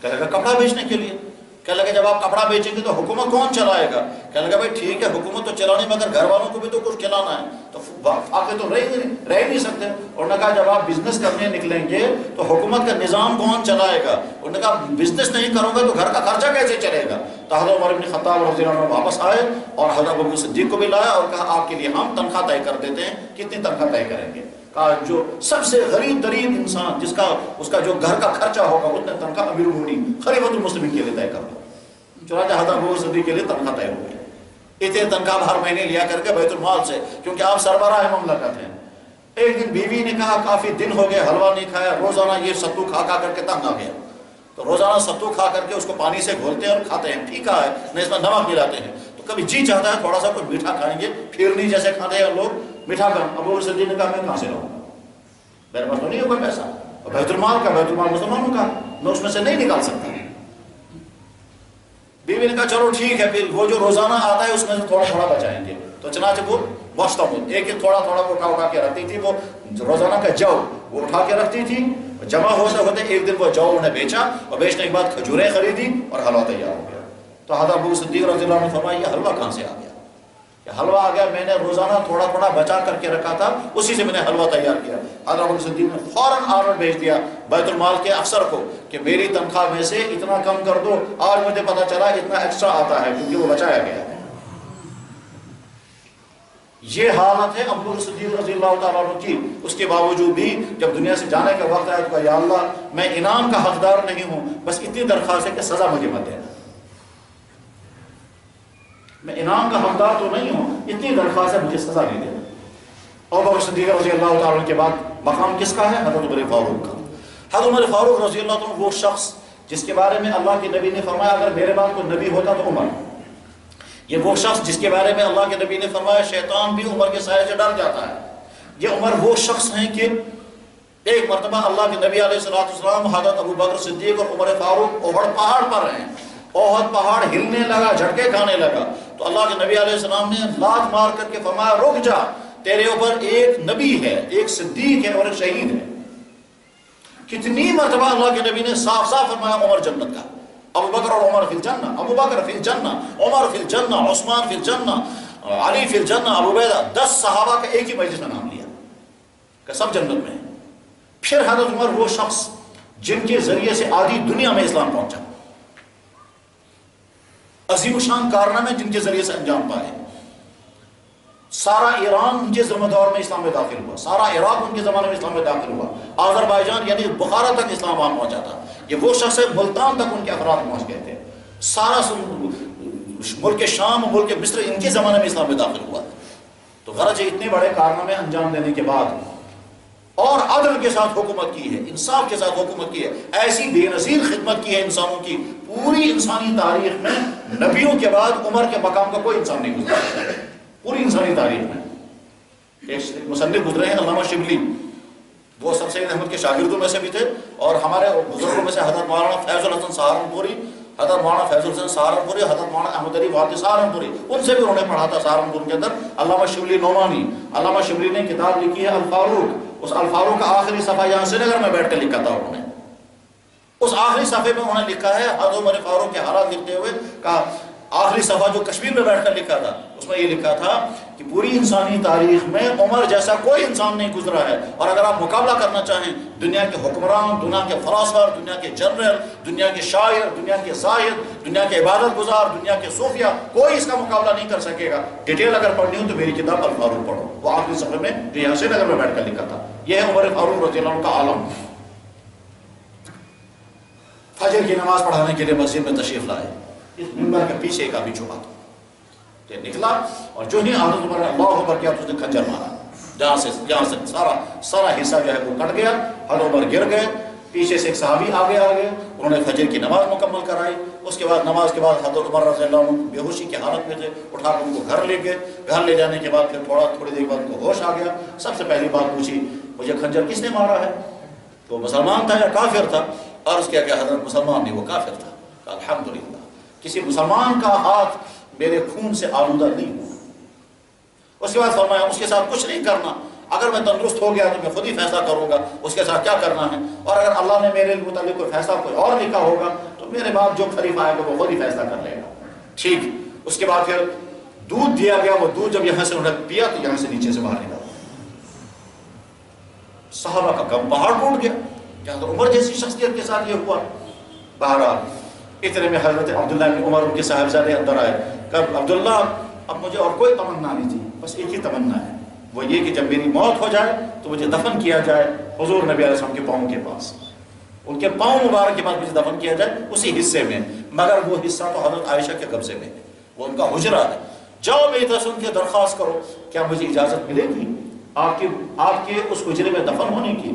کہنے لگا کپڑا بیچنے کے لیے۔ کہنے لگا جب آپ کپڑا بیچیں گے تو حکومت کون چلائے گا؟ کہنے لگا بھائی ٹھیک ہے حکومت تو چلانی مگر گھر والوں کو بھی تو کچھ کھلانا ہے، تو آگے تو رہ نہیں سکتے۔ اور نے کہا جب آپ بزنس کرنے نکلیں گے تو حکومت کا نظام کون چلائے گا؟ انہوں نے کہا بزنس نہیں کرو گے تو گھر کا خرچہ کیسے چلے گا؟ تو حضرت عمر بن خطاب رضی اللہ عنہ واپس آئے اور حضرت ابوبکر صدیق کو بھی لایا اور کہا آپ کے لیے ہم تنخواہ طے کر دیتے ہیں، کتنی تنخواہ طے کریں گے؟ کہا جو سب سے غریب ترین انسان جس کا اس کا جو گھر کا خرچہ ہوگا اتنے تنخواہ امیر المومنین خلیفۃ المسلمین کے لیے طے کر دو۔ چنانچہ حضرت ابوبکر صدیق کے لیے تنخواہ طے ہو گئی۔ اتنے تنخواہ ہر مہینے لیا کر کے بیت المال سے، کیونکہ آپ سربراہ مملکت ہیں۔ ایک دن بیوی نے کہا کافی دن ہو گئے حلوہ نہیں کھایا، روزانہ یہ ستو کھا کر کے تنگ آ گیا، تو روزانہ ستو کھا کر کے اس کو پانی سے گھولتے ہیں اور کھاتے ہیں، ٹھیک ہے نہ اس میں نمک ملاتے ہیں، تو کبھی جی چاہتا ہے تھوڑا سا کچھ میٹھا کھائیں گے، پھرنی جیسے کھاتے ہیں لوگ میٹھا کھائیں۔ ابوبکر صدیق نے کہا میں کہاں سے لاؤں گا، میرے پاس تو نہیں ہے کوئی پیسہ، اور بیت المال کا، بیت المال مسلمانوں کا، میں اس میں سے نہیں نکال سکتا۔ بیوی نے کہا چلو ٹھیک ہے، پھر وہ جو روزانہ آتا ہے اس میں سے تھوڑا تھوڑا بچائیں گے۔ تو چنانچہ وہ وسطہ ایک تھوڑا تھوڑا وہ اٹھا کے رکھتی تھی، وہ روزانہ کا جو وہ اٹھا کے رکھتی تھی، جمع ہوتے ہوتے ایک دن وہ جو انہیں بیچا اور بیچنے کے بعد کھجوریں خریدی اور حلوہ تیار ہو گیا۔ تو حضرت ابوبکر صدیق رضی اللہ عنہ نے فرمایا یہ حلوہ کہاں سے آ گیا؟ کہ حلوہ آ گیا، میں نے روزانہ تھوڑا تھوڑا بچا کر کے رکھا تھا، اسی سے میں نے حلوہ تیار کیا۔ حضرت ابوبکر صدیق نے فوراً آرڈر بھیج دیا بیت المال کے افسر کو کہ میری تنخواہ میں سے اتنا کم کر دو، آج مجھے پتا چلا اتنا ایکسٹرا آتا ہے کیونکہ وہ بچایا گیا ہے۔ یہ حالت ہے ابوبکر صدیق رضی اللہ تعالیٰ عنہ کی۔ اس کے باوجود بھی جب دنیا سے جانے کا وقت آیا تو کہا یا اللہ میں انعام کا حقدار نہیں ہوں، بس اتنی درخواست ہے کہ سزا مجھے مت دینا، میں انعام کا حقدار تو نہیں ہوں، اتنی درخواست ہے مجھے سزا نہیں دینا۔ ابوبکر صدیق رضی اللہ تعالیٰ عنہ کے بعد مقام کس کا ہے؟ حضرت عمر فاروق کا۔ حضرت عمر فاروق رضی اللہ عنہ وہ شخص جس کے بارے میں اللہ کے نبی نے فرمایا اگر میرے بعد کوئی نبی ہوتا تو عمر۔ یہ وہ شخص جس کے بارے میں اللہ کے نبی نے فرمایا شیطان بھی عمر کے سائے سے ڈر جاتا ہے۔ یہ عمر وہ شخص ہیں کہ ایک مرتبہ اللہ کے نبی علیہ السلام حضرت ابوبکر صدیق اور عمر فاروق احد پہاڑ پر ہیں، احد پہاڑ ہلنے لگا، جھٹکے کھانے لگا، تو اللہ کے نبی علیہ السلام نے لات مار کر کے فرمایا رک جا، تیرے اوپر ایک نبی ہے، ایک صدیق ہے اور ایک شہید ہے۔ کتنی مرتبہ اللہ کے نبی نے صاف صاف فرمایا عمر جنت کا، ابو بکر اور عمر فی الجنہ، ابو بکر فی الجنہ، عمر فی الجنہ، عثمان فی الجنہ، علی فی الجنہ، ابو عبیدہ، 10 صحابہ کا ایک ہی مجلس میں نام لیا کہ سب جنت میں ہیں۔ پھر حضرت عمر وہ شخص جن کے ذریعے سے آدھی دنیا میں اسلام پہنچا، عظیم الشان کارنامے جن کے ذریعے سے انجام پائے، سارا ایران ان کے ذمہ دور میں اسلام میں داخل ہوا، سارا عراق ان کے زمانے میں اسلام میں داخل ہوا، آذربائیجان یعنی بخارا تک اسلام وہاں پہنچا تھا، یہ وہ شخص ہے ملتان تک ان کے افراد پہنچ گئے تھے، سارا ملک شام ملک مصر ان کے زمانے میں اسلام میں داخل ہوا۔ تو غرض اتنے بڑے کارنامے انجام دینے کے بعد اور عدل کے ساتھ حکومت کی ہے، انصاف کے ساتھ حکومت کی ہے، ایسی بے نظیر خدمت کی ہے انسانوں کی، پوری انسانی تاریخ میں نبیوں کے بعد عمر کے مقام کا کوئی انسان نہیں گزرا، پوری انسانی تاریخ میں۔ ایک مصنف گزرے ہیں علامہ شبلی، وہ سر سید احمد کے شاگردوں میں سے بھی تھے اور ہمارے بزرگوں میں سے حضرت مولانا فیض الحسن سہارنپوری، حضرت مولانا فیض الحسن سہارنپوری، حضرت مولانا احمد علی وادی سہارنپوری، ان سے بھی انہوں نے پڑھا تھا سہارنپور کے اندر۔ علامہ شبلی نعمانی، علامہ شبلی نے کتاب لکھی ہے الفاروق، اس الفاروق کا آخری صفحہ یہاں سری نگر میں بیٹھ کر لکھا تھا انہوں نے، اس آخری صفحے میں انہوں نے لکھا ہے حضرت عمر فاروق کے حالات لکھتے ہوئے کہا، آخری صفحہ جو کشمیر میں بیٹھ کر لکھا تھا اس میں یہ لکھا تھا کہ پوری انسانی تاریخ میں عمر جیسا کوئی انسان نہیں گزرا ہے، اور اگر آپ مقابلہ کرنا چاہیں دنیا کے حکمران، دنیا کے فلاسفر، دنیا کے جنرل، دنیا کے شاعر، دنیا کے زاہد، دنیا کے عبادت گزار، دنیا کے صوفیہ، کوئی اس کا مقابلہ نہیں کر سکے گا۔ ڈیٹیل اگر پڑھنی ہو تو میری کتاب الفاروق پڑھو، وہ آخری صفحے میں جو یہاں سے نگر میں بیٹھ کر لکھا تھا۔ یہ ہے عمر فاروق رضی اللہ عنہ کا عالم۔ فجر کی نماز پڑھانے کے لیے مسجد میں تشریف لائے، اس منبر کے پیچھے کا بھی چھپا تھا، یہ نکلا اور جو نہیں حضرت عمر نے اللہ اکبر کیا تو اس نے خنجر مارا، جہاں سے سارا حصہ جو ہے وہ کٹ گیا، حضرت عمر گر گئے، پیچھے سے ایک صحابی آگے انہوں نے فجر کی نماز مکمل کرائی۔ اس کے بعد نماز کے بعد حضرت عمر رضی اللہ عنہ بے ہوشی کی حالت میں تھے، اٹھا کر ان کو گھر لے گئے، گھر لے جانے کے بعد پھر تھوڑی دیر بعد ان کو ہوش آ گیا۔ سب سے پہلی بات پوچھی، مجھے خنجر کس نے مارا ہے؟ تو مسلمان تھا یا کافر تھا؟ عرض کیا کہ حضرت مسلمان نہیں، وہ کافر تھا۔ الحمدللہ، کسی مسلمان کا ہاتھ میرے خون سے آلودہ نہیں ہوا۔ اس کے بعد فرمایا اس کے ساتھ کچھ نہیں کرنا، اگر میں تندرست ہو گیا تو میں خود ہی فیصلہ کروں گا اس کے ساتھ کیا کرنا ہے، اور اگر اللہ نے میرے متعلق کوئی فیصلہ کوئی اور لکھا ہوگا تو میرے بعد جو خلیفہ آئے گا وہ خود ہی فیصلہ کر لے گا۔ ٹھیک، اس کے بعد پھر دودھ دیا گیا، وہ دودھ جب یہاں سے انہوں نے پیا تو یہاں سے نیچے سے باہر نکلا۔ صحابہ کا غم پہاڑ ٹوٹ گیا کہ حضرت عمر جیسی شخصیت کے ساتھ یہ ہوا۔ بہرحال اتنے میں حضرت عبداللہ بن عمر ان کے صاحبزادے اندر آئے، کہا عبداللہ اب مجھے اور کوئی تمنا نہیں تھی، بس ایک ہی تمنا ہے، وہ یہ کہ جب میری موت ہو جائے تو مجھے دفن کیا جائے حضور نبی علیہ السلام کے پاؤں کے پاس، ان کے پاؤں مبارک کے پاس مجھے دفن کیا جائے اسی حصے میں، مگر وہ حصہ تو حضرت عائشہ کے قبضے میں ہے، وہ ان کا حجرہ ہے، جاؤ میری طرف سے ان کی درخواست کرو کیا مجھے اجازت ملے گی آپ کے اس حجرے میں دفن ہونے کی؟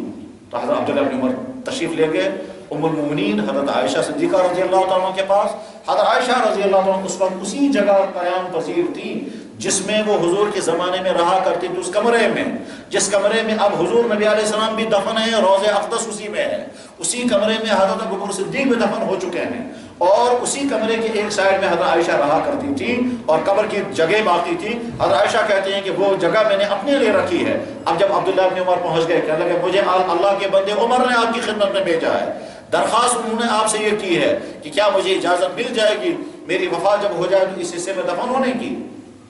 تو حضرت عبداللہ بن عمر تشریف لے گئے ام المؤمنین حضرت عائشہ صدیقہ رضی اللہ تعالیٰ کے پاس۔ حضرت عائشہ رضی اللہ تعالیٰ اس وقت اسی جگہ قیام پذیر تھی جس میں وہ حضور کے زمانے میں رہا کرتی تھی، اس کمرے میں، جس کمرے میں اب حضور نبی علیہ السلام بھی دفن ہے، روضہ اقدس اسی میں ہے، اسی کمرے میں حضرت ابوبکر صدیق بھی دفن ہو چکے ہیں، اور اسی کمرے کے ایک سائڈ میں حضرت عائشہ رہا کرتی تھی اور قبر کی جگہ باقی تھی۔ حضرت عائشہ کہتے ہیں کہ وہ جگہ میں نے اپنے لیے رکھی ہے۔ اب جب عبداللہ بن عمر پہنچ گئے، کہنے لگے مجھے اللہ کے بندے عمر نے آپ کی خدمت میں بھیجا ہے، درخواست انہوں نے آپ سے یہ کی ہے کہ کیا مجھے اجازت مل جائے گی میری وفات جب ہو جائے تو اس حصے میں دفن ہونے کی؟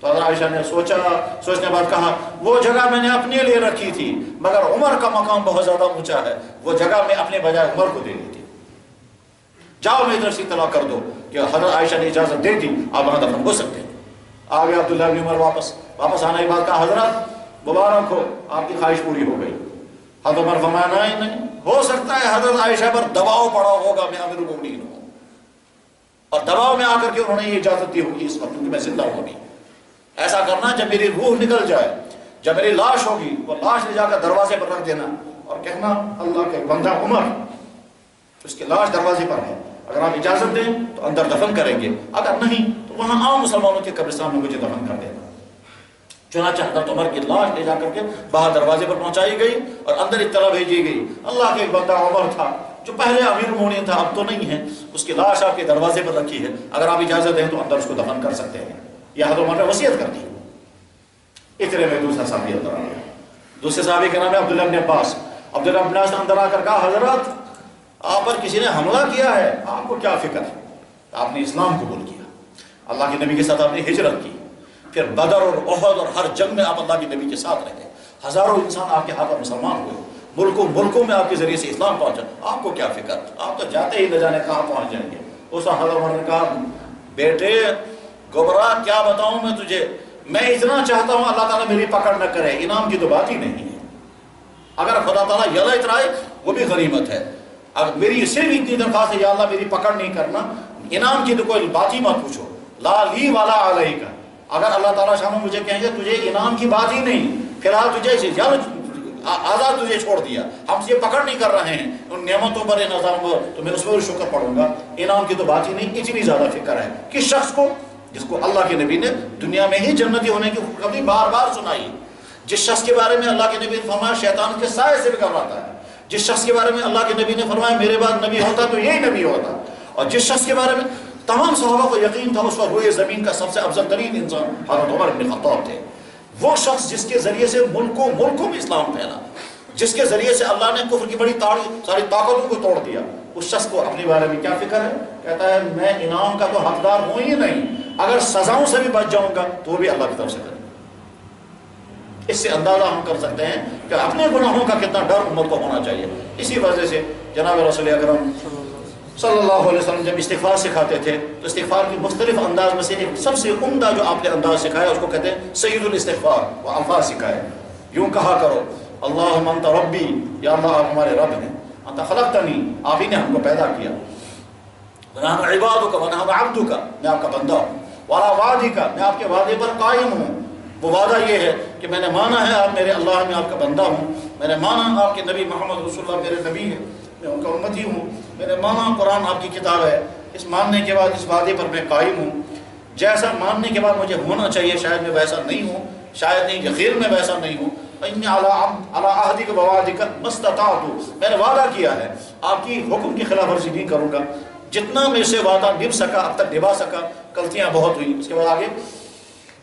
تو حضرت عائشہ نے سوچنے بعد کہا وہ جگہ میں نے اپنے لیے رکھی تھی، مگر عمر کا مقام بہت زیادہ اونچا ہے، وہ جگہ میں اپنے بجائے عمر کو دے دی تھی، جاؤ میری طرف سے اطلاع کر دو کہ حضرت عائشہ نے اجازت دے دی، آپ وہاں دفن ہو سکتے ہیں۔ آ گیا عبداللہ بن عمر واپس آنے کے بعد کہا حضرت مبارک ہو، آپ کی خواہش پوری ہو گئی۔ حضرت عمر فرمایا نہیں، ہو سکتا ہے حضرت عائشہ پر دباؤ پڑا ہوگا، میں امیر المومنین ہوں، اور دباؤ میں آ کر کے انہوں نے یہ اجازت دی ہوگی اس وقت کیونکہ میں زندہ ہوں۔ ایسا کرنا جب میری روح نکل جائے، جب میری لاش ہوگی، وہ لاش لے جا کر دروازے پر رکھ دینا اور کہنا اللہ کے بندہ عمر، اس کی لاش دروازے پر ہے، اگر آپ اجازت دیں تو اندر دفن کریں گے، اگر نہیں تو وہاں عام مسلمانوں کے قبرستان میں مجھے دفن کر دینا۔ چنانچہ حضرت عمر کی لاش لے جا کر کے باہر دروازے پر پہنچائی گئی اور اندر اطلاع بھیجی گئی، اللہ کے ایک بندہ عمر تھا جو پہلے امیر المومنین تھا، اب تو نہیں ہے، اس کی لاش آپ کے دروازے پر رکھی ہے، اگر آپ اجازت دیں تو اندر اس کو دفن کر سکتے ہیں۔ یہ حضرت عمر نے وصیت کر دی۔ اتنے میں دوسرا صحابی اندر آ گیا، دوسرے صحابی کا نام ہے عبداللہ بن عباس۔ عبداللہ بن عباس نے اندر آ کر کہا حضرت آپ پر کسی نے حملہ کیا ہے، آپ کو کیا فکر ہے؟ آپ نے اسلام قبول کیا، اللہ کے نبی کے ساتھ آپ نے ہجرت کی، پھر بدر اور احد اور ہر جنگ میں آپ اللہ کے نبی کے ساتھ رہے، ہزاروں انسان آپ کے ہاتھ پر مسلمان ہوئے، ملکوں میں آپ کے ذریعے سے اسلام پہنچا، آپ کو کیا فکر؟ آپ تو جاتے ہی نہ جانے کہاں پہنچ جائیں گے۔ اس وقت حضرت عمر نے کہا بیٹے گبراہ کیا بتاؤں میں تجھے، میں اتنا چاہتا ہوں اللہ تعالیٰ میری پکڑ نہ کرے، انعام کی تو بات ہی نہیں ہے، اگر خدا تعالیٰ یلا اترائے وہ بھی غنیمت ہے، اگر میری صرف اتنی درخواست ہے یا اللہ میری پکڑ نہیں کرنا، انعام کی تو کوئی بات ہی مت پوچھو، لا لی والا علیہ کا، اگر اللہ تعالیٰ شاموں مجھے کہیں گے تجھے انعام کی بات ہی نہیں، فی الحال تجھے آزاد تجھے چھوڑ دیا، ہم سے پکڑ نہیں کر رہے ہیں ان نعمتوں پر نظام پر، تو میں اس پر شکر پڑھوں گا، انعام کی تو بات ہی نہیں۔ اتنی زیادہ فکر ہے کس شخص کو جس کو اللہ کے نبی نے دنیا میں ہی جنتی ہونے کی خوشخبری بار بار سنائی، جس شخص کے بارے میں اللہ کے نبی نے فرمایا شیطان کے سائے سے بھی گھبراتا ہے، جس شخص کے بارے میں اللہ کے نبی نے فرمایا میرے بعد نبی ہوتا تو یہی نبی ہوتا، اور جس شخص کے بارے میں تمام صحابہ کو یقین تھا اس وقت روئے زمین کا سب سے افضل ترین انسان حضرت عمر بن خطاب تھے، وہ شخص جس کے ذریعے سے ملکوں میں اسلام پھیلا، جس کے ذریعے سے اللہ نے کفر کی بڑی ساری طاقتوں کو توڑ دیا، اس شخص کو اپنے بارے میں کیا فکر ہے؟ کہتا ہے میں انعام کا تو حقدار ہوں ہی نہیں، اگر سزاؤں سے بھی بچ جاؤں گا تو وہ بھی اللہ کی طرف سے کرے۔ اس سے اندازہ ہم کر سکتے ہیں کہ اپنے گناہوں کا کتنا ڈر امت کو ہونا چاہیے۔ اسی وجہ سے جناب رسول اکرم صلی اللہ علیہ وسلم جب استغفار سکھاتے تھے تو استغفار کی مختلف انداز میں سے ایک سب سے عمدہ جو آپ نے انداز سکھایا اس کو کہتے ہیں سید الاستغفار، وہ الفاظ سکھائے۔ یوں کہا کرو اللہم انت ربی، یا اللہ آپ ہمارے رب ہیں، انت خلقتنی، آپ ہی نے ہم کو پیدا کیا، ونحن عبادک ونحن عبدک، میں آپ کا بندہ ہوں، وعلی وعدک، میں آپ کے وعدے پر قائم ہوں۔ وہ وعدہ یہ ہے کہ میں نے مانا ہے آپ میرے اللہ، میں آپ کا بندہ ہوں، میں نے مانا آپ کے نبی محمد رسول اللہ میرے نبی ہیں، میں ان کا امتی ہوں، میں نے مانا قرآن آپ کی کتاب ہے، اس ماننے کے بعد اس وعدے پر میں قائم ہوں، جیسا ماننے کے بعد مجھے ہونا چاہیے شاید میں ویسا نہیں ہوں، شاید نہیں یقین میں ویسا نہیں ہوں، انی علی عہدک ووعدک ما استطعت، میں نے وعدہ کیا ہے آپ کی حکم کی خلاف ورزی نہیں کروں گا، جتنا میرے سے وعدہ نبھ سکا اب تک نبھا سکا، غلطیاں بہت ہوئی۔ اس کے بعد آگے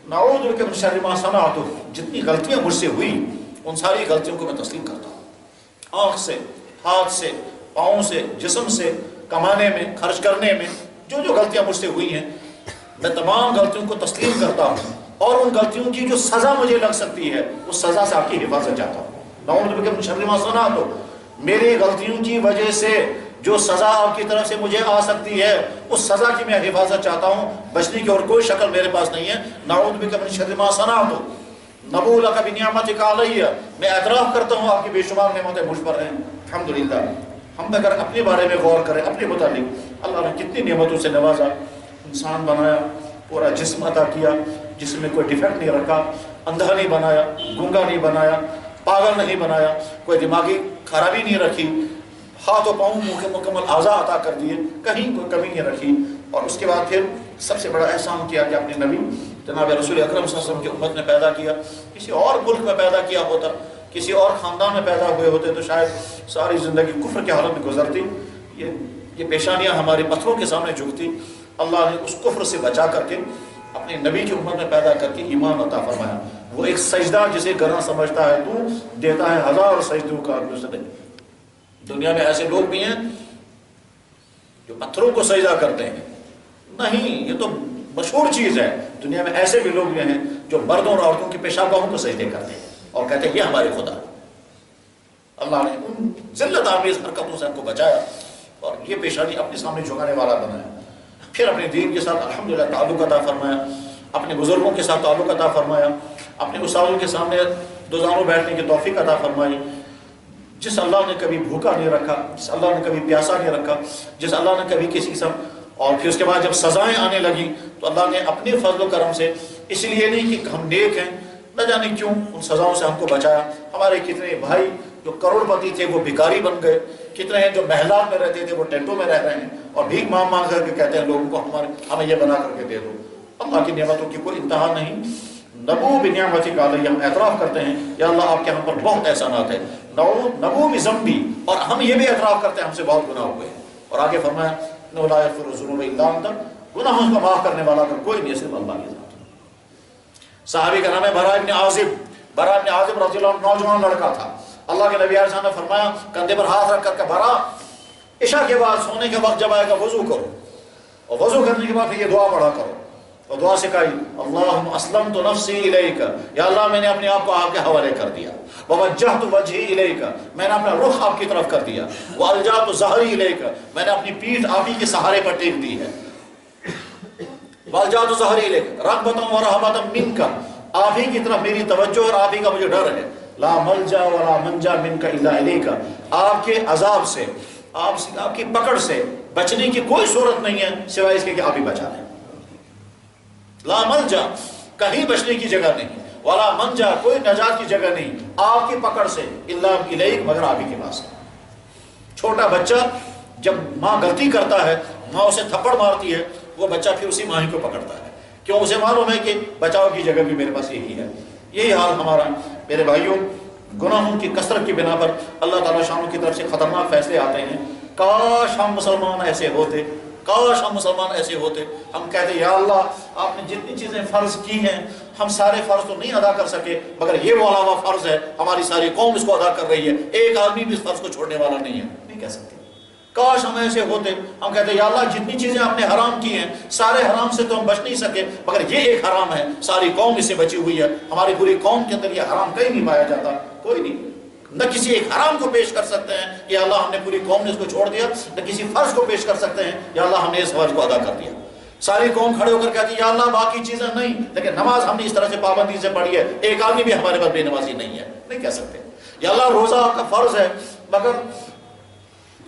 نعوذ بک من شر ما صنعت، جتنی غلطیاں مجھ سے ہوئی ان ساری غلطیوں کو میں تسلیم کرتا ہوں، آنکھ سے، ہاتھ سے، پاؤں سے، جسم سے، کمانے میں، خرچ کرنے میں، جو جو غلطیاں مجھ سے ہوئی ہیں میں تمام غلطیوں کو تسلیم کرتا ہوں، اور ان غلطیوں کی جو سزا مجھے لگ سکتی ہے اس سزا سے آپ کی حفاظت چاہتا ہوں۔ نعوذ بک من شر ما صنعت، میری غلطیوں کی وجہ سے جو سزا آپ کی طرف سے مجھے آ سکتی ہے اس سزا کی میں حفاظت چاہتا ہوں، بچنے کی اور کوئی شکل میرے پاس نہیں ہے۔ نعوذ بک من شر ما صنعت نبوء لک بنعمتک علی، میں اعتراف کرتا ہوں آپ کی بے شمار نعمتیں مجھ پر ہیں۔ الحمدللہ، ہم اگر اپنے بارے میں غور کریں، اپنے متعلق اللہ نے کتنی نعمتوں سے نوازا، انسان بنایا، پورا جسم عطا کیا، جسم میں کوئی ڈیفیکٹ نہیں رکھا، اندھا نہیں بنایا، گونگا نہیں بنایا، پاگل نہیں بنایا، کوئی دماغی خرابی نہیں رکھی، ہاتھ و پاؤں منہ کے مکمل اعضاء عطا کر دیے، کہیں کوئی کمی نہیں رکھی، اور اس کے بعد پھر سب سے بڑا احسان کیا کہ اپنے نبی جناب رسول اکرم صلی اللہ علیہ وسلم کی امت میں پیدا کیا۔ کسی اور ملک میں پیدا کیا ہوتا، کسی اور خاندان میں پیدا ہوئے ہوتے تو شاید ساری زندگی کفر کے حالت میں گزرتی، یہ پیشانیاں ہمارے پتھروں کے سامنے جھکتی۔ اللہ نے اس کفر سے بچا کر کے اپنے نبی کی امت میں پیدا کر کے ایمان عطا فرمایا۔ وہ ایک سجدہ جسے گناہ سمجھتا ہے تو دیتا ہے 1000 سجدوں کا دوسرے۔ دنیا میں ایسے لوگ بھی ہیں جو پتھروں کو سجدہ کرتے ہیں، نہیں، یہ تو مشہور چیز ہے، دنیا میں ایسے بھی لوگ ہیں جو مردوں اور عورتوں کی پیشابوں کو سجدے کرتے ہیں اور کہتے ہیں یہ ہمارے خدا۔ اللہ نے ان ذلت آمیز حرکتوں سے ہم کو بچایا اور یہ پیشانی اپنے سامنے جھکانے والا بنایا، پھر اپنے دین کے ساتھ الحمدللہ تعلق عطا فرمایا، اپنے بزرگوں کے ساتھ تعلق عطا فرمایا، اپنے استادوں کے سامنے دوزانوں بیٹھنے کی توفیق عطا فرمائی۔ جس اللہ نے کبھی بھوکا نہیں رکھا، جس اللہ نے کبھی پیاسا نہیں رکھا، جس اللہ نے کبھی کسی قسم، اور پھر اس کے بعد جب سزائیں آنے لگیں تو اللہ نے اپنے فضل و کرم سے، اس لیے نہیں کہ ہم نیک ہیں، نہ جانے کیوں ان سزاؤں سے ہم کو بچایا۔ ہمارے کتنے بھائی جو کروڑ پتی تھے وہ بھکاری بن گئے، کتنے ہیں جو محلات میں رہتے تھے وہ ٹینٹوں میں رہ رہے ہیں اور بھیک مانگ مانگ کر کے کہتے ہیں لوگوں کو ہمیں یہ بنا کر کے دے دو۔ اللہ کی نعمتوں کی کوئی انتہا نہیں۔ نبوء بنعمتک علی، ہم اعتراف کرتے ہیں یا اللہ آپ کے ہم پر بہت احسانات ہیں، نبوء بذنبی، اور ہم یہ بھی اعتراف کرتے ہیں ہم سے بہت گناہ ہوئے ہیں۔ اور آگے فرمایا انہ لا یغفر الذنوب الا انت، گناہوں کو معاف کرنے والا اگر کوئی نہیں صرف اللہ کی ذات۔ صحابی کا نام ہے براء ابن عازب۔ براء ابن عازب رضی اللہ عنہ نوجوان لڑکا تھا، اللہ کے نبی علیہ السلام نے فرمایا کندھے پر ہاتھ رکھ کر کے براء، عشاء کے بعد سونے کے وقت جب آئے گا وضو کرو، اور وضو کرنے کے بعد پھر یہ دعا پڑھا کرو، اور دعا سکھائی اللہم اسلمت نفسی الیک، یا اللہ میں نے اپنے آپ کو آپ کے حوالے کر دیا، ووجہت وجہی الیک، میں نے اپنا رخ آپ کی طرف کر دیا، والجأت ظہری الیک، میں نے اپنی پیٹھ آپ ہی کے سہارے پر ٹیک دی ہے، والجأت ظہری الیک رغبۃ ورہبۃ منک، آپ ہی کی طرف میری توجہ اور آپ ہی کا مجھے ڈر ہے، لا ملجا ولا منجا منک الا الیک، آپ کے عذاب سے، آپ کی پکڑ سے بچنے کی کوئی صورت نہیں ہے سوائے اس کے کہ آپ ہی بچا لیں۔ لا ملجا، کہیں بچنے کی جگہ نہیں، ولا منجا، کوئی نجات کی جگہ نہیں آپ کی پکڑ سے، الا الیک، مگر آپ ہی کے پاس۔ چھوٹا بچہ جب ماں غلطی کرتا ہے، ماں اسے تھپڑ مارتی ہے، وہ بچہ پھر اسی ماں ہی کو پکڑتا ہے، کیوں؟ اسے معلوم ہے کہ بچاؤ کی جگہ بھی میرے پاس یہی ہے۔ یہی حال ہمارا میرے بھائیوں، گناہوں کی کثرت کی بنا پر اللہ تعالیٰ شانوں کی طرف سے خطرناک فیصلے آتے ہیں۔ کاش ہم مسلمان ایسے ہوتے، کاش ہم مسلمان ایسے ہوتے، ہم کہتے یا اللہ آپ نے جتنی چیزیں فرض کی ہیں ہم سارے فرض تو نہیں ادا کر سکے مگر یہ والا وہ فرض ہے ہماری ساری قوم اس کو ادا کر رہی ہے، ایک آدمی بھی اس فرض کو چھوڑنے والا نہیں ہے، نہیں کہہ سکتے۔ کاش ہم ایسے ہوتے، ہم کہتے ہیں یا اللہ جتنی چیزیں آپ نے حرام کی ہیں سارے حرام سے تو ہم بچ نہیں سکے مگر یہ ایک حرام ہے، ساری قوم اس سے بچی ہوئی ہے، ہماری پوری قوم کے اندر یہ حرام کہیں نہیں پایا جاتا، کوئی نہیں، نہ کسی ایک حرام کو پیش کر سکتے ہیں یا اللہ ہم نے پوری قوم نے اس کو چھوڑ دیا، نہ کسی فرض کو پیش کر سکتے ہیں یا اللہ ہم نے اس فرض کو ادا کر دیا۔ ساری قوم کھڑے ہو کر کہتی ہے یا اللہ باقی چیزیں نہیں، لیکن نماز ہم نے اس طرح سے پابندی سے پڑھی ہے، ایک آدمی بھی ہمارے پاس بے نمازی نہیں ہے، نہیں کہہ سکتے۔ یا اللہ روزہ آپ کا فرض ہے مگر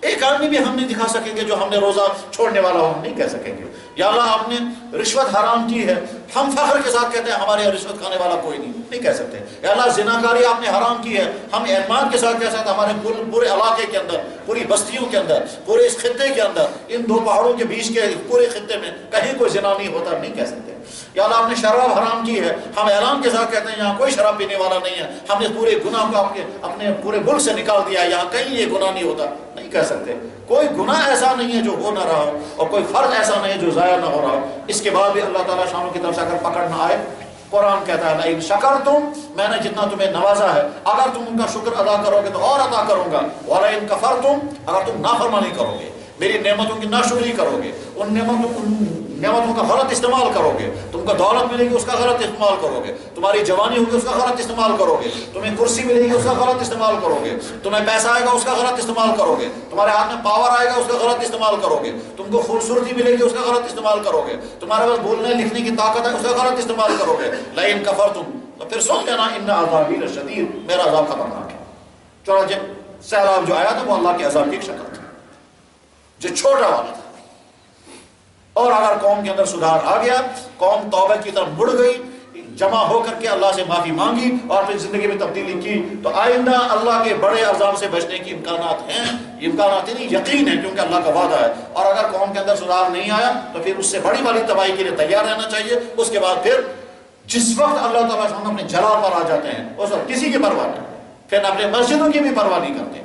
ایک آدمی بھی ہم نہیں دکھا سکیں گے جو ہم نے روزہ چھوڑنے والا ہو، ہم نہیں کہہ سکیں گے۔ یا اللہ آپ نے رشوت حرام کی ہے، ہم فخر کے ساتھ کہتے ہیں ہمارے یہاں رشوت کھانے والا کوئی نہیں، نہیں کہہ سکتے۔ یا اللہ زناکاری آپ نے حرام کی ہے، ہم اعتماد کے ساتھ کہہ سکتے ہیں ہمارے پورے علاقے کے اندر، پوری بستیوں کے اندر، پورے اس خطے کے اندر، ان دو پہاڑوں کے بیچ کے پورے خطے میں کہیں کوئی زنا نہیں ہوتا، نہیں کہہ سکتے۔ یا اللہ آپ نے شراب حرام کی ہے، ہم اعلان کے ساتھ کہتے ہیں یہاں کوئی شراب پینے والا نہیں ہے، ہم نے پورے گناہ کو اپنے پورے ملک سے نکال دیا ہے، یہاں کہیں یہ گناہ نہیں ہوتا، نہیں کہہ سکتے۔ کوئی گناہ ایسا نہیں ہے جو ہو نہ رہا ہو اور کوئی فرض ایسا نہیں ہے جو ضائع نہ ہو رہا ہو، اس کے بعد بھی اللہ تعالیٰ شانوں کی طرف سے اگر پکڑ نہ آئے، قرآن کہتا ہے لئن شکرتم، میں نے جتنا تمہیں نوازا ہے اگر تم ان کا شکر ادا کرو گے تو اور عطا کروں گا، ولئن کفرتم، اگر تم نافرمانی کرو گے، میری نعمتوں کی ناشکری کرو گے، ان نعمتوں کا غلط استعمال کرو گے، تم کو دولت ملے گی اس کا غلط استعمال کرو گے، تمہاری جوانی ہوگی اس کا غلط استعمال کرو گے، تمہیں کرسی ملے گی اس کا غلط استعمال کرو گے، تمہیں پیسہ آئے گا اس کا غلط استعمال کرو گے، تمہارے ہاتھ میں پاور آئے گا اس کا غلط استعمال کرو گے، تم کو خوبصورتی ملے گی اس کا غلط استعمال کرو گے، تمہارے پاس بولنے لکھنے کی طاقت ہے اس کا غلط استعمال کرو گے، لئن کفرتم، تو پھر سن لینا ان عذابی لشدید، میرا عذاب خطرناک ہے۔ چنانچہ سیلاب جو آیا تھا وہ اللہ کے عذاب کی ایک شکل تھی جو چھوٹا والا تھا، اور اگر قوم کے اندر سدھار آ گیا، قوم توبہ کی طرف مڑ گئی، جمع ہو کر کے اللہ سے معافی مانگی اور پھر زندگی میں تبدیلی کی، تو آئندہ اللہ کے بڑے عذاب سے بچنے کی امکانات ہیں، امکانات نہیں یقین ہے کیونکہ اللہ کا وعدہ ہے۔ اور اگر قوم کے اندر سدھار نہیں آیا تو پھر اس سے بڑی والی تباہی کے لیے تیار رہنا چاہیے۔ اس کے بعد پھر جس وقت اللہ تعالیٰ ہم اپنے جلال پر آ جاتے ہیں اس وقت کسی کی پرواہ نہیں، پھر اپنے مسجدوں کی بھی پرواہ نہیں کرتے،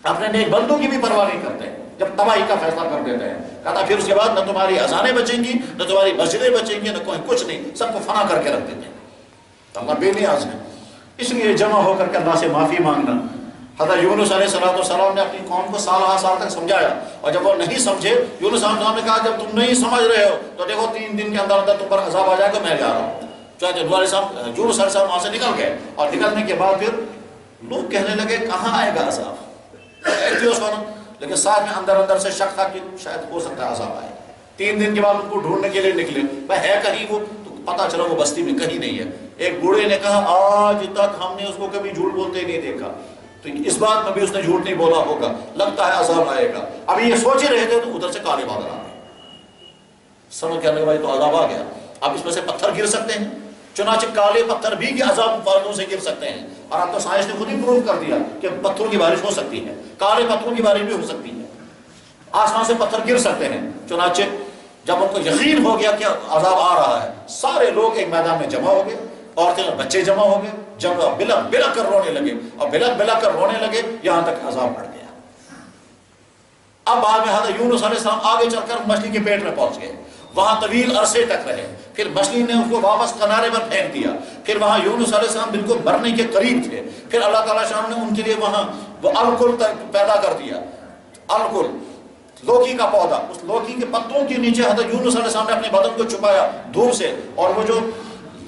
اپنے نیک بندوں کی بھی پرواہ نہیں کرتے، جب تباہی کا فیصلہ کر دیتے ہیں کہتا پھر اس کے بعد نہ تمہاری اذانیں بچیں گی، نہ تمہاری مسجدیں بچیں گی، نہ کوئی کچھ نہیں، سب کو فنا کر کے رکھ دیتے ہیں۔ اللہ بے نیاز ہے، اس لیے جمع ہو کر کے اللہ سے معافی مانگنا۔ حضرت یونس علیہ السلام نے اپنی قوم کو سال تک سمجھایا، اور جب وہ نہیں سمجھے، یونس علیہ السلام نے کہا جب تم نہیں سمجھ رہے ہو تو دیکھو 3 دن کے اندر اندر تم پر عذاب آ جائے گا، میں جا رہا ہوں۔ چنانچہ یونس علیہ السلام وہاں سے نکل گئے، اور نکلنے کے بعد پھر لوگ کہنے لگے کہاں آئے گا عذاب، لیکن ساتھ میں اندر اندر سے شک تھا کہ شاید ہو سکتا ہے عذاب آئے۔ 3 دن کے بعد ان کو ڈھونڈنے کے لیے نکلے، بھائی ہے کہیں وہ، تو پتہ چلا وہ بستی میں کہیں نہیں ہے۔ ایک بوڑھے نے کہا آج تک ہم نے اس کو کبھی جھوٹ بولتے نہیں دیکھا، تو اس بات میں بھی اس نے جھوٹ نہیں بولا ہوگا، لگتا ہے عذاب آئے گا۔ ابھی یہ سوچ ہی رہے تھے تو ادھر سے کالے بادل آ گئے، سمجھ کہنے بھائی تو عذاب آ گیا، اب اس میں سے پتھر گر سکتے ہیں، چنانچہ کالے پتھر بھی عذاب پردوں سے گر سکتے ہیں، اور اب تو سائنس نے خود ہی پروف کر دیا کہ پتھروں کی بارش ہو سکتی ہے، کالے پتھروں کی بارش بھی ہو سکتی ہے، آسمان سے پتھر گر سکتے ہیں۔ چنانچہ جب ان کو یقین ہو گیا کہ عذاب آ رہا ہے، سارے لوگ ایک میدان میں جمع ہو گئے، عورتیں اور بچے جمع ہو گئے، جب بلک بلک کر رونے لگے، اور بلک بلک کر رونے لگے یہاں تک عذاب بڑھ گیا۔ اب بعد میں حضرت یونس علیہ السلام آگے چل کر مچھلی کے پیٹ میں پہنچ گئے، وہاں طویل عرصے تک رہے، پھر مچھلی نے اس کو واپس کنارے پر پھینک دیا، پھر وہاں یونس علیہ السلام بالکل مرنے کے قریب تھے، پھر اللہ تعالیٰ شان نے ان کے لیے وہاں وہ الکل پیدا کر دیا، الکل لوکی کا پودا، اس لوکی کے پتوں کے نیچے حضرت یونس علیہ السلام نے اپنے بدن کو چھپایا دھوپ سے، اور وہ جو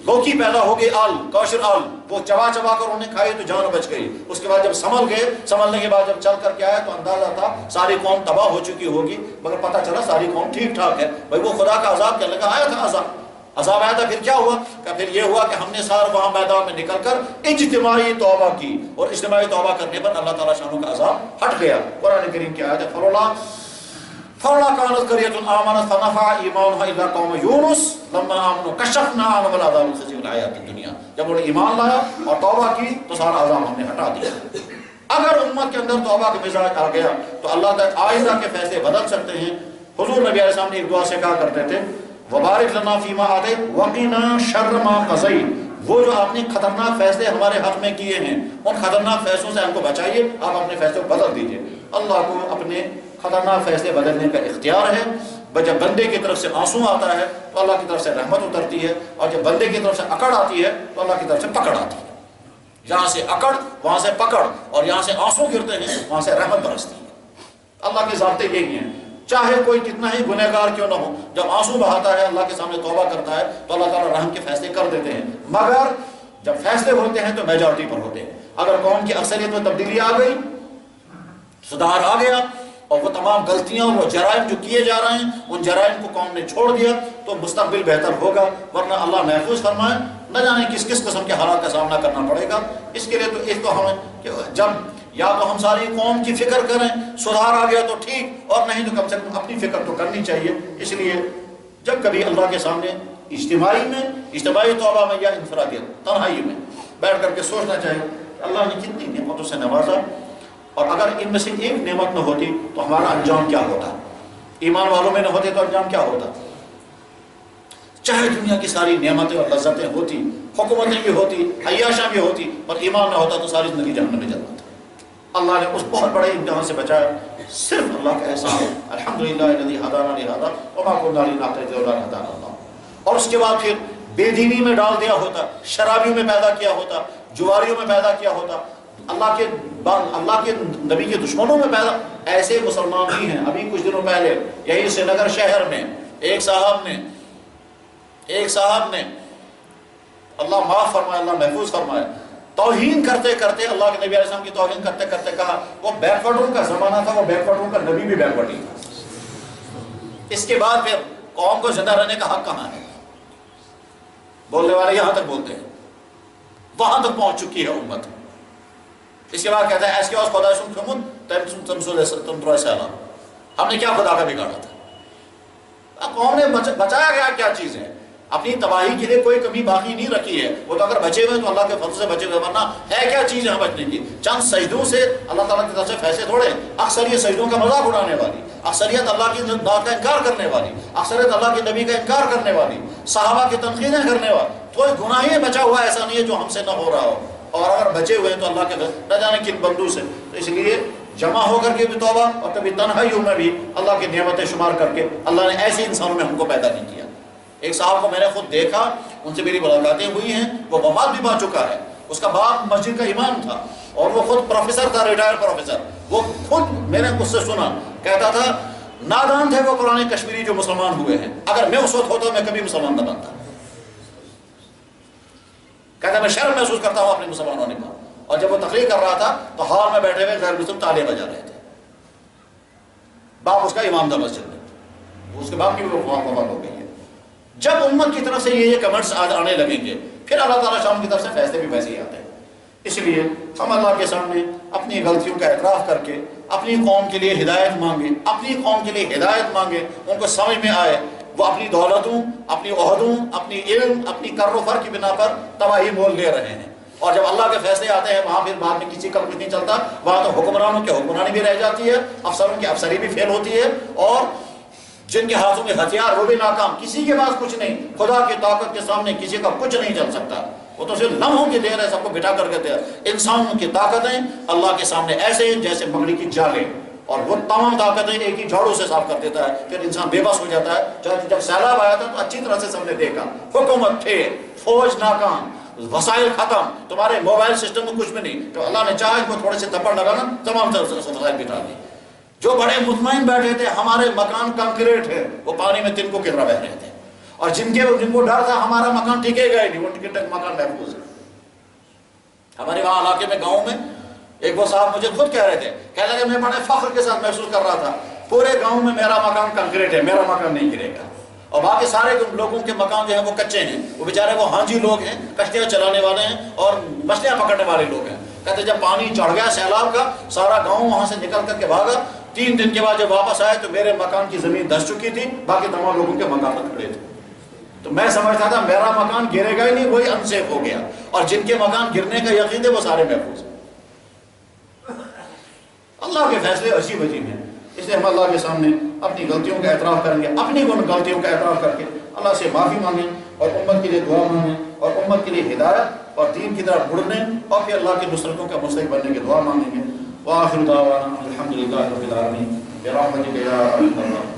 لوکی پیدا ہو گئی آل، کوشر آل، وہ چبا چبا کر انہیں کھائی تو جان بچ گئی۔ اس کے بعد جب سنبھل گئے، سنبھلنے کے بعد جب چل کر کے آیا تو اندازہ تھا ساری قوم تباہ ہو چکی ہوگی، مگر پتہ چلا ساری قوم ٹھیک ٹھاک ہے۔ بھائی وہ خدا کا عذاب کہنے لگا، آیا تھا عذاب آیا تھا، پھر کیا ہوا کہ پھر یہ ہوا کہ ہم نے سارے وہاں میدان میں نکل کر اجتماعی توبہ کی، اور اجتماعی توبہ کرنے پر اللہ تعالیٰ شانوں کا عذاب ہٹ گیا۔ قرآن کریم کی آیت ہے فلولا كانت قرية آمنت فنفعها إيمانها إلا قوم يونس لما آمنوا كشفنا عنهم العذاب الخزي في الحياة الدنيا۔ جب انہوں نے ایمان لایا اور توبہ کی تو سارا عذاب ہم نے ہٹا دیا۔ اگر امت کے اندر توبہ کا مزاج آ گیا تو اللہ تعالیٰ آئندہ کے فیصلے بدل سکتے ہیں۔ حضور نبی علیہ السلام نے ایک دعا سے کہا کرتے تھے وبارک لنا فیما آتیت وقنا شر ما قضیت، وہ جو آپ نے خطرناک فیصلے ہمارے حق میں کیے ہیں ان خطرناک فیصلوں سے ہم کو بچائیے، آپ اپنے فیصلے کو بدل دیجئے۔ اللہ کو اپنے خطرناک فیصلے بدلنے کا اختیار ہے، جب بندے کی طرف سے آنسو آتا ہے تو اللہ کی طرف سے رحمت اترتی ہے، اور جب بندے کی طرف سے اکڑ آتی ہے تو اللہ کی طرف سے پکڑ آتی ہے۔ یہاں سے اکڑ، وہاں سے پکڑ، اور یہاں سے آنسو گرتے ہیں، وہاں سے رحمت برستی ہے۔ اللہ کے ضابطے یہی ہیں، چاہے کوئی کتنا ہی گنہگار کیوں نہ ہو، جب آنسو بہاتا ہے، اللہ کے سامنے توبہ کرتا ہے تو اللہ تعالیٰ رحم کے فیصلے کر دیتے ہیں۔ مگر جب فیصلے ہوتے ہیں تو میجارٹی پر ہوتے ہیں۔ اگر قوم کی اکثریت میں تبدیلی آ گئی، سدھار آ گیا، اور وہ تمام غلطیاں، وہ جرائم جو کیے جا رہے ہیں، ان جرائم کو قوم نے چھوڑ دیا تو مستقبل بہتر ہوگا، ورنہ اللہ محفوظ فرمائے نہ جانے کس کس قسم کے حالات کا سامنا کرنا پڑے گا۔ اس کے لیے تو ایک تو ہمیں جب یا تو ہم ساری قوم کی فکر کریں، سدھار آ گیا تو ٹھیک، اور نہیں تو کم سے کم اپنی فکر تو کرنی چاہیے۔ اس لیے جب کبھی اللہ کے سامنے اجتماعی توبہ میں یا انفرادیت تنہائی میں بیٹھ کر کے سوچنا چاہیے کہ اللہ نے کتنی نعمتوں سے نوازا، اور اگر ان میں سے ایک نعمت نہ ہوتی تو ہمارا انجام کیا ہوتا، ایمان والوں میں نہ ہوتے تو انجام کیا ہوتا۔ چاہے دنیا کی ساری نعمتیں اور لذتیں ہوتی، حکومتیں بھی ہوتی، عیاشیاں بھی ہوتی، پر ایمان نہ ہوتا تو ساری زندگی جہنم میں جلتا تھا۔ اللہ نے اس بہت بڑے امتحان سے بچایا، صرف اللہ کا احسان ہے۔ الحمدللہ الذی ہدانا لہذا وما کنا لنہتدی لولا ان ہدانا اللہ۔ اور اس کے بعد پھر بے دینی میں ڈال دیا ہوتا، شرابیوں میں پیدا کیا ہوتا، جواریوں میں پیدا کیا ہوتا، اللہ کے نبی کے دشمنوں میں پیدا۔ ایسے مسلمان بھی ہیں۔ ابھی کچھ دنوں پہلے یہی سری نگر شہر میں ایک صاحب نے اللہ معاف فرمائے، اللہ محفوظ فرمائے، توہین کرتے کرتے، اللہ کے نبی علیہ السلام کی توہین کرتے کرتے کہا وہ بیکورڈوں کا زمانہ تھا، وہ بیکورڈوں کا نبی بھی بیکورڈ ہی تھا۔ اس کے بعد پھر قوم کو زندہ رہنے کا حق کہاں ہے؟ بولنے والے یہاں تک بولتے ہیں، وہاں تک پہنچ چکی ہے امت۔ اس کے بعد کہتا ہے ایس کے بعد خدا سن تم ہم نے کیا خدا کا بگاڑا تھا؟ قوم نے بچایا گیا کیا چیز ہے؟ اپنی تباہی کے لیے کوئی کمی باقی نہیں رکھی ہے۔ وہ تو اگر بچے ہوئے تو اللہ کے فضل سے بچے ہوئے، ورنہ ہے کیا چیز یہاں بچنے کی؟ چند سجدوں سے اللہ تعالیٰ کی طرف سے فیصلے تھوڑے۔ اکثریت سجدوں کا مذاق اڑانے والی، اکثریت اللہ کی بات کا انکار کرنے والی، اکثریت اللہ کے نبی کا انکار کرنے والی، صحابہ کی تنقیدیں کرنے والی، کوئی گناہ ہی بچا ہوا ایسا نہیں ہے جو ہم سے نہ ہو رہا ہو، اور اگر بچے ہوئے ہیں تو اللہ کے نہ جانے کن بندوں سے۔ تو اس لیے جمع ہو کر کے بھی توبہ، اور کبھی تنہائیوں میں بھی اللہ کی نعمتیں شمار کر کے۔ اللہ نے ایسے انسانوں میں ہم کو پیدا نہیں کیا۔ ایک صاحب کو میں نے خود دیکھا، ان سے میری ملاقاتیں ہوئی ہیں، وہ وفات بھی پا چکا ہے، اس کا باپ مسجد کا امام تھا، اور وہ خود پروفیسر تھا، ریٹائر پروفیسر۔ وہ خود میں نے اس سے سنا، کہتا تھا نادان تھے وہ قرآن کشمیری جو مسلمان ہوئے ہیں، اگر میں اس وقت ہوتا میں کبھی مسلمان نہ بنتا۔ کہتا میں شرم محسوس کرتا ہوں اپنے مسلمان ہونے پر۔ اور جب وہ تقریر کر رہا تھا تو ہال میں بیٹھے ہوئے غیر مسلم تالیاں بجا رہے تھے۔ باپ اس کا امام تھا مسجد میں، اس کے باپ کی بھی وفات ہو گئی ہے۔ جب امت کی طرف سے یہ کمنٹس آنے لگیں گے، پھر اللہ تعالیٰ شام کی طرف سے فیصلے بھی ویسے ہی آتے ہیں۔ اس لیے ہم اللہ کے سامنے اپنی غلطیوں کا اعتراف کر کے اپنی قوم کے لیے ہدایت مانگیں، اپنی قوم کے لیے ہدایت مانگیں، ان کو سمجھ میں آئے وہ اپنی دولتوں، اپنی عہدوں، اپنی علم، اپنی کر و فر کی بنا پر تباہی مول لے رہے ہیں۔ اور جب اللہ کے فیصلے آتے ہیں وہاں پھر بعد میں کسی کا کچھ نہیں چلتا، وہاں تو حکمرانوں کی حکمرانی بھی رہ جاتی ہے، افسروں کی افسری بھی فیل ہوتی ہے، اور جن کے ہاتھوں میں ہتھیار وہ بھی ناکام، کسی کے پاس کچھ نہیں۔ خدا کی طاقت کے سامنے کسی کا کچھ نہیں چل سکتا، وہ تو صرف لمحوں کی دیر ہے، سب کو بٹھا کر کے دے۔ انسانوں کی طاقتیں اللہ کے سامنے ایسے ہیں جیسے مکڑی کی جالیں، اور وہ تمام طاقتیں ایک ہی جھاڑو سے صاف کر دیتا ہے، پھر انسان بے بس ہو جاتا ہے۔ جب سیلاب آیا تھا تو اچھی طرح سے سب نے دیکھا، حکومت فیل، فوج ناکام، وسائل ختم، تمہارے موبائل سسٹم میں کچھ بھی نہیں۔ تو اللہ نے چاہا ان کو تھوڑے سے تھپڑ لگانا، تمام وسائل بٹھا دی۔ جو بڑے مطمئن بیٹھے تھے ہمارے مکان کنکریٹ ہے، وہ پانی میں تن کو گر رہے تھے، اور جن کو ڈر تھا ہمارا مکان ٹکے گا ہی نہیں، وہ مکان محفوظ ہے۔ ہمارے وہاں علاقے میں، گاؤں میں، ایک وہ صاحب مجھے خود کہہ رہے تھے، کہہ لگے میں بڑے فخر کے ساتھ محسوس کر رہا تھا، پورے گاؤں میں میرا مکان کنکریٹ ہے، میرا مکان نہیں گرے گا، اور باقی سارے لوگوں کے مکان جو ہیں وہ کچے ہیں، وہ بیچارے وہ ہانجی لوگ ہیں، کشتیاں چلانے والے ہیں اور مچھلیاں پکڑنے والے لوگ ہیں۔ کہتے جب پانی چڑھ گیا سیلاب کا، سارا گاؤں وہاں سے نکل کر کے بھاگا، 3 دن کے بعد جب واپس آئے تو میرے مکان کی زمین دھس چکی تھی، باقی تمام لوگوں کے مکان کھڑے تھے۔ تو میں سمجھتا تھا میرا مکان گرے گا ہی نہیں، وہی انسیف ہو گیا، اور جن کے مکان گرنے کا یقین ہے وہ سارے محفوظ ہیں۔ اللہ کے فیصلے عجیب عجیب ہیں، اس لیے ہم اللہ کے سامنے اپنی غلطیوں کا اعتراف کریں گے، اپنی ان غلطیوں کا اعتراف کر کے اللہ سے معافی مانگیں، اور امت کے لیے دعا مانگیں، اور امت کے لیے ہدایت اور دین کی طرف مڑنے، اور پھر اللہ کی نصرتوں کا مستحق بننے کی دعا مانگیں گے۔ وآخر دعوانا الحمدللہ رب العالمین برحمتک یا ارحم الراحمین۔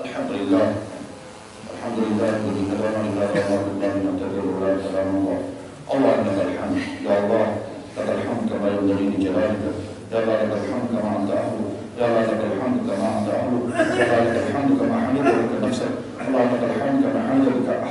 الحمد لله الذي هدانا إلى هذا الله نهتدي ولا سلام الله. اللهم لك الحمد يا الله، لك الحمد كما ينبغي لجلالك، يا الله لك الحمد كما أنت أهله، يا الله لك الحمد كما أنت أهله، يا الله لك الحمد كما حمدت لك نفسك، اللهم لك الحمد كما حمدت لك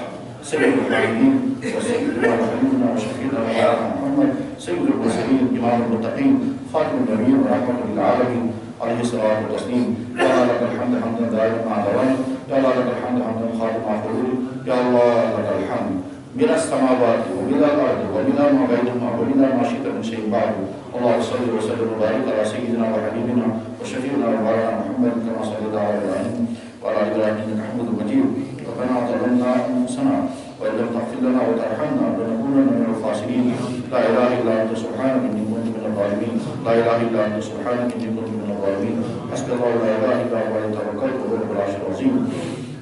سيد العالمين وسيدنا وحبيبنا وشفيعنا ومولانا محمد سيد المرسلين إمام المتقين خاتم النبيين ورحمة للعالمين عليه الصلاة والتسليم. يا الله لك الحمد حمدا دائما مع دوامه، يا الله لك الحمد حمدا خالقا مع حلوله، يا الله لك الحمد من السماوات ومن الأرض ومن ما بينهما ومن ما شئت من شيء بعد. اللهم صل وسلم وبارك على سيدنا وحبيبنا وشفيعنا ومولانا محمد كما صليت على إبراهيم وعلى آل إبراهيم إنك حميد مجيد. ربنا ظلمنا أنفسنا وإن لم تغفر لنا وترحمنا لنكونن من الخاسرين. لا إله إلا أنت سبحانك إني كنت من الظالمين. لا إله إلا أنت سبحانك إني كنت من الظالمين. حسبي الله لا إله إلا هو عليه توكلت وهو رب العرش العظيم.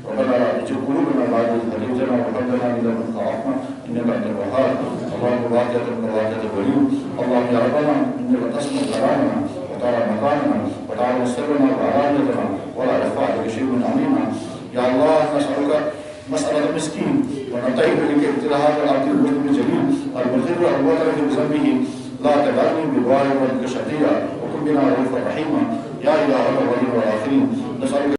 ربنا لا تزغ قلوبنا بعد إذ هديتنا وهب لنا من لدنك رحمة إنك أنت الوهاب. اللهم بارك ببركة الولي. اللهم يا ربنا إنك تسمع كلامنا وترى مكاننا وتعلم سرنا وعلانيتنا ولا يخفى عليك شيء من أمرنا. يا الله نسألك مسألة المسكين ونطيب لك ابتلاء العبد المسلم الجليل المقر الوطن بذنبه لا تجعلني بالوالد والك شقيا وكن بنا رؤوفا رحيما يا إله الأولين والآخرين. نسألك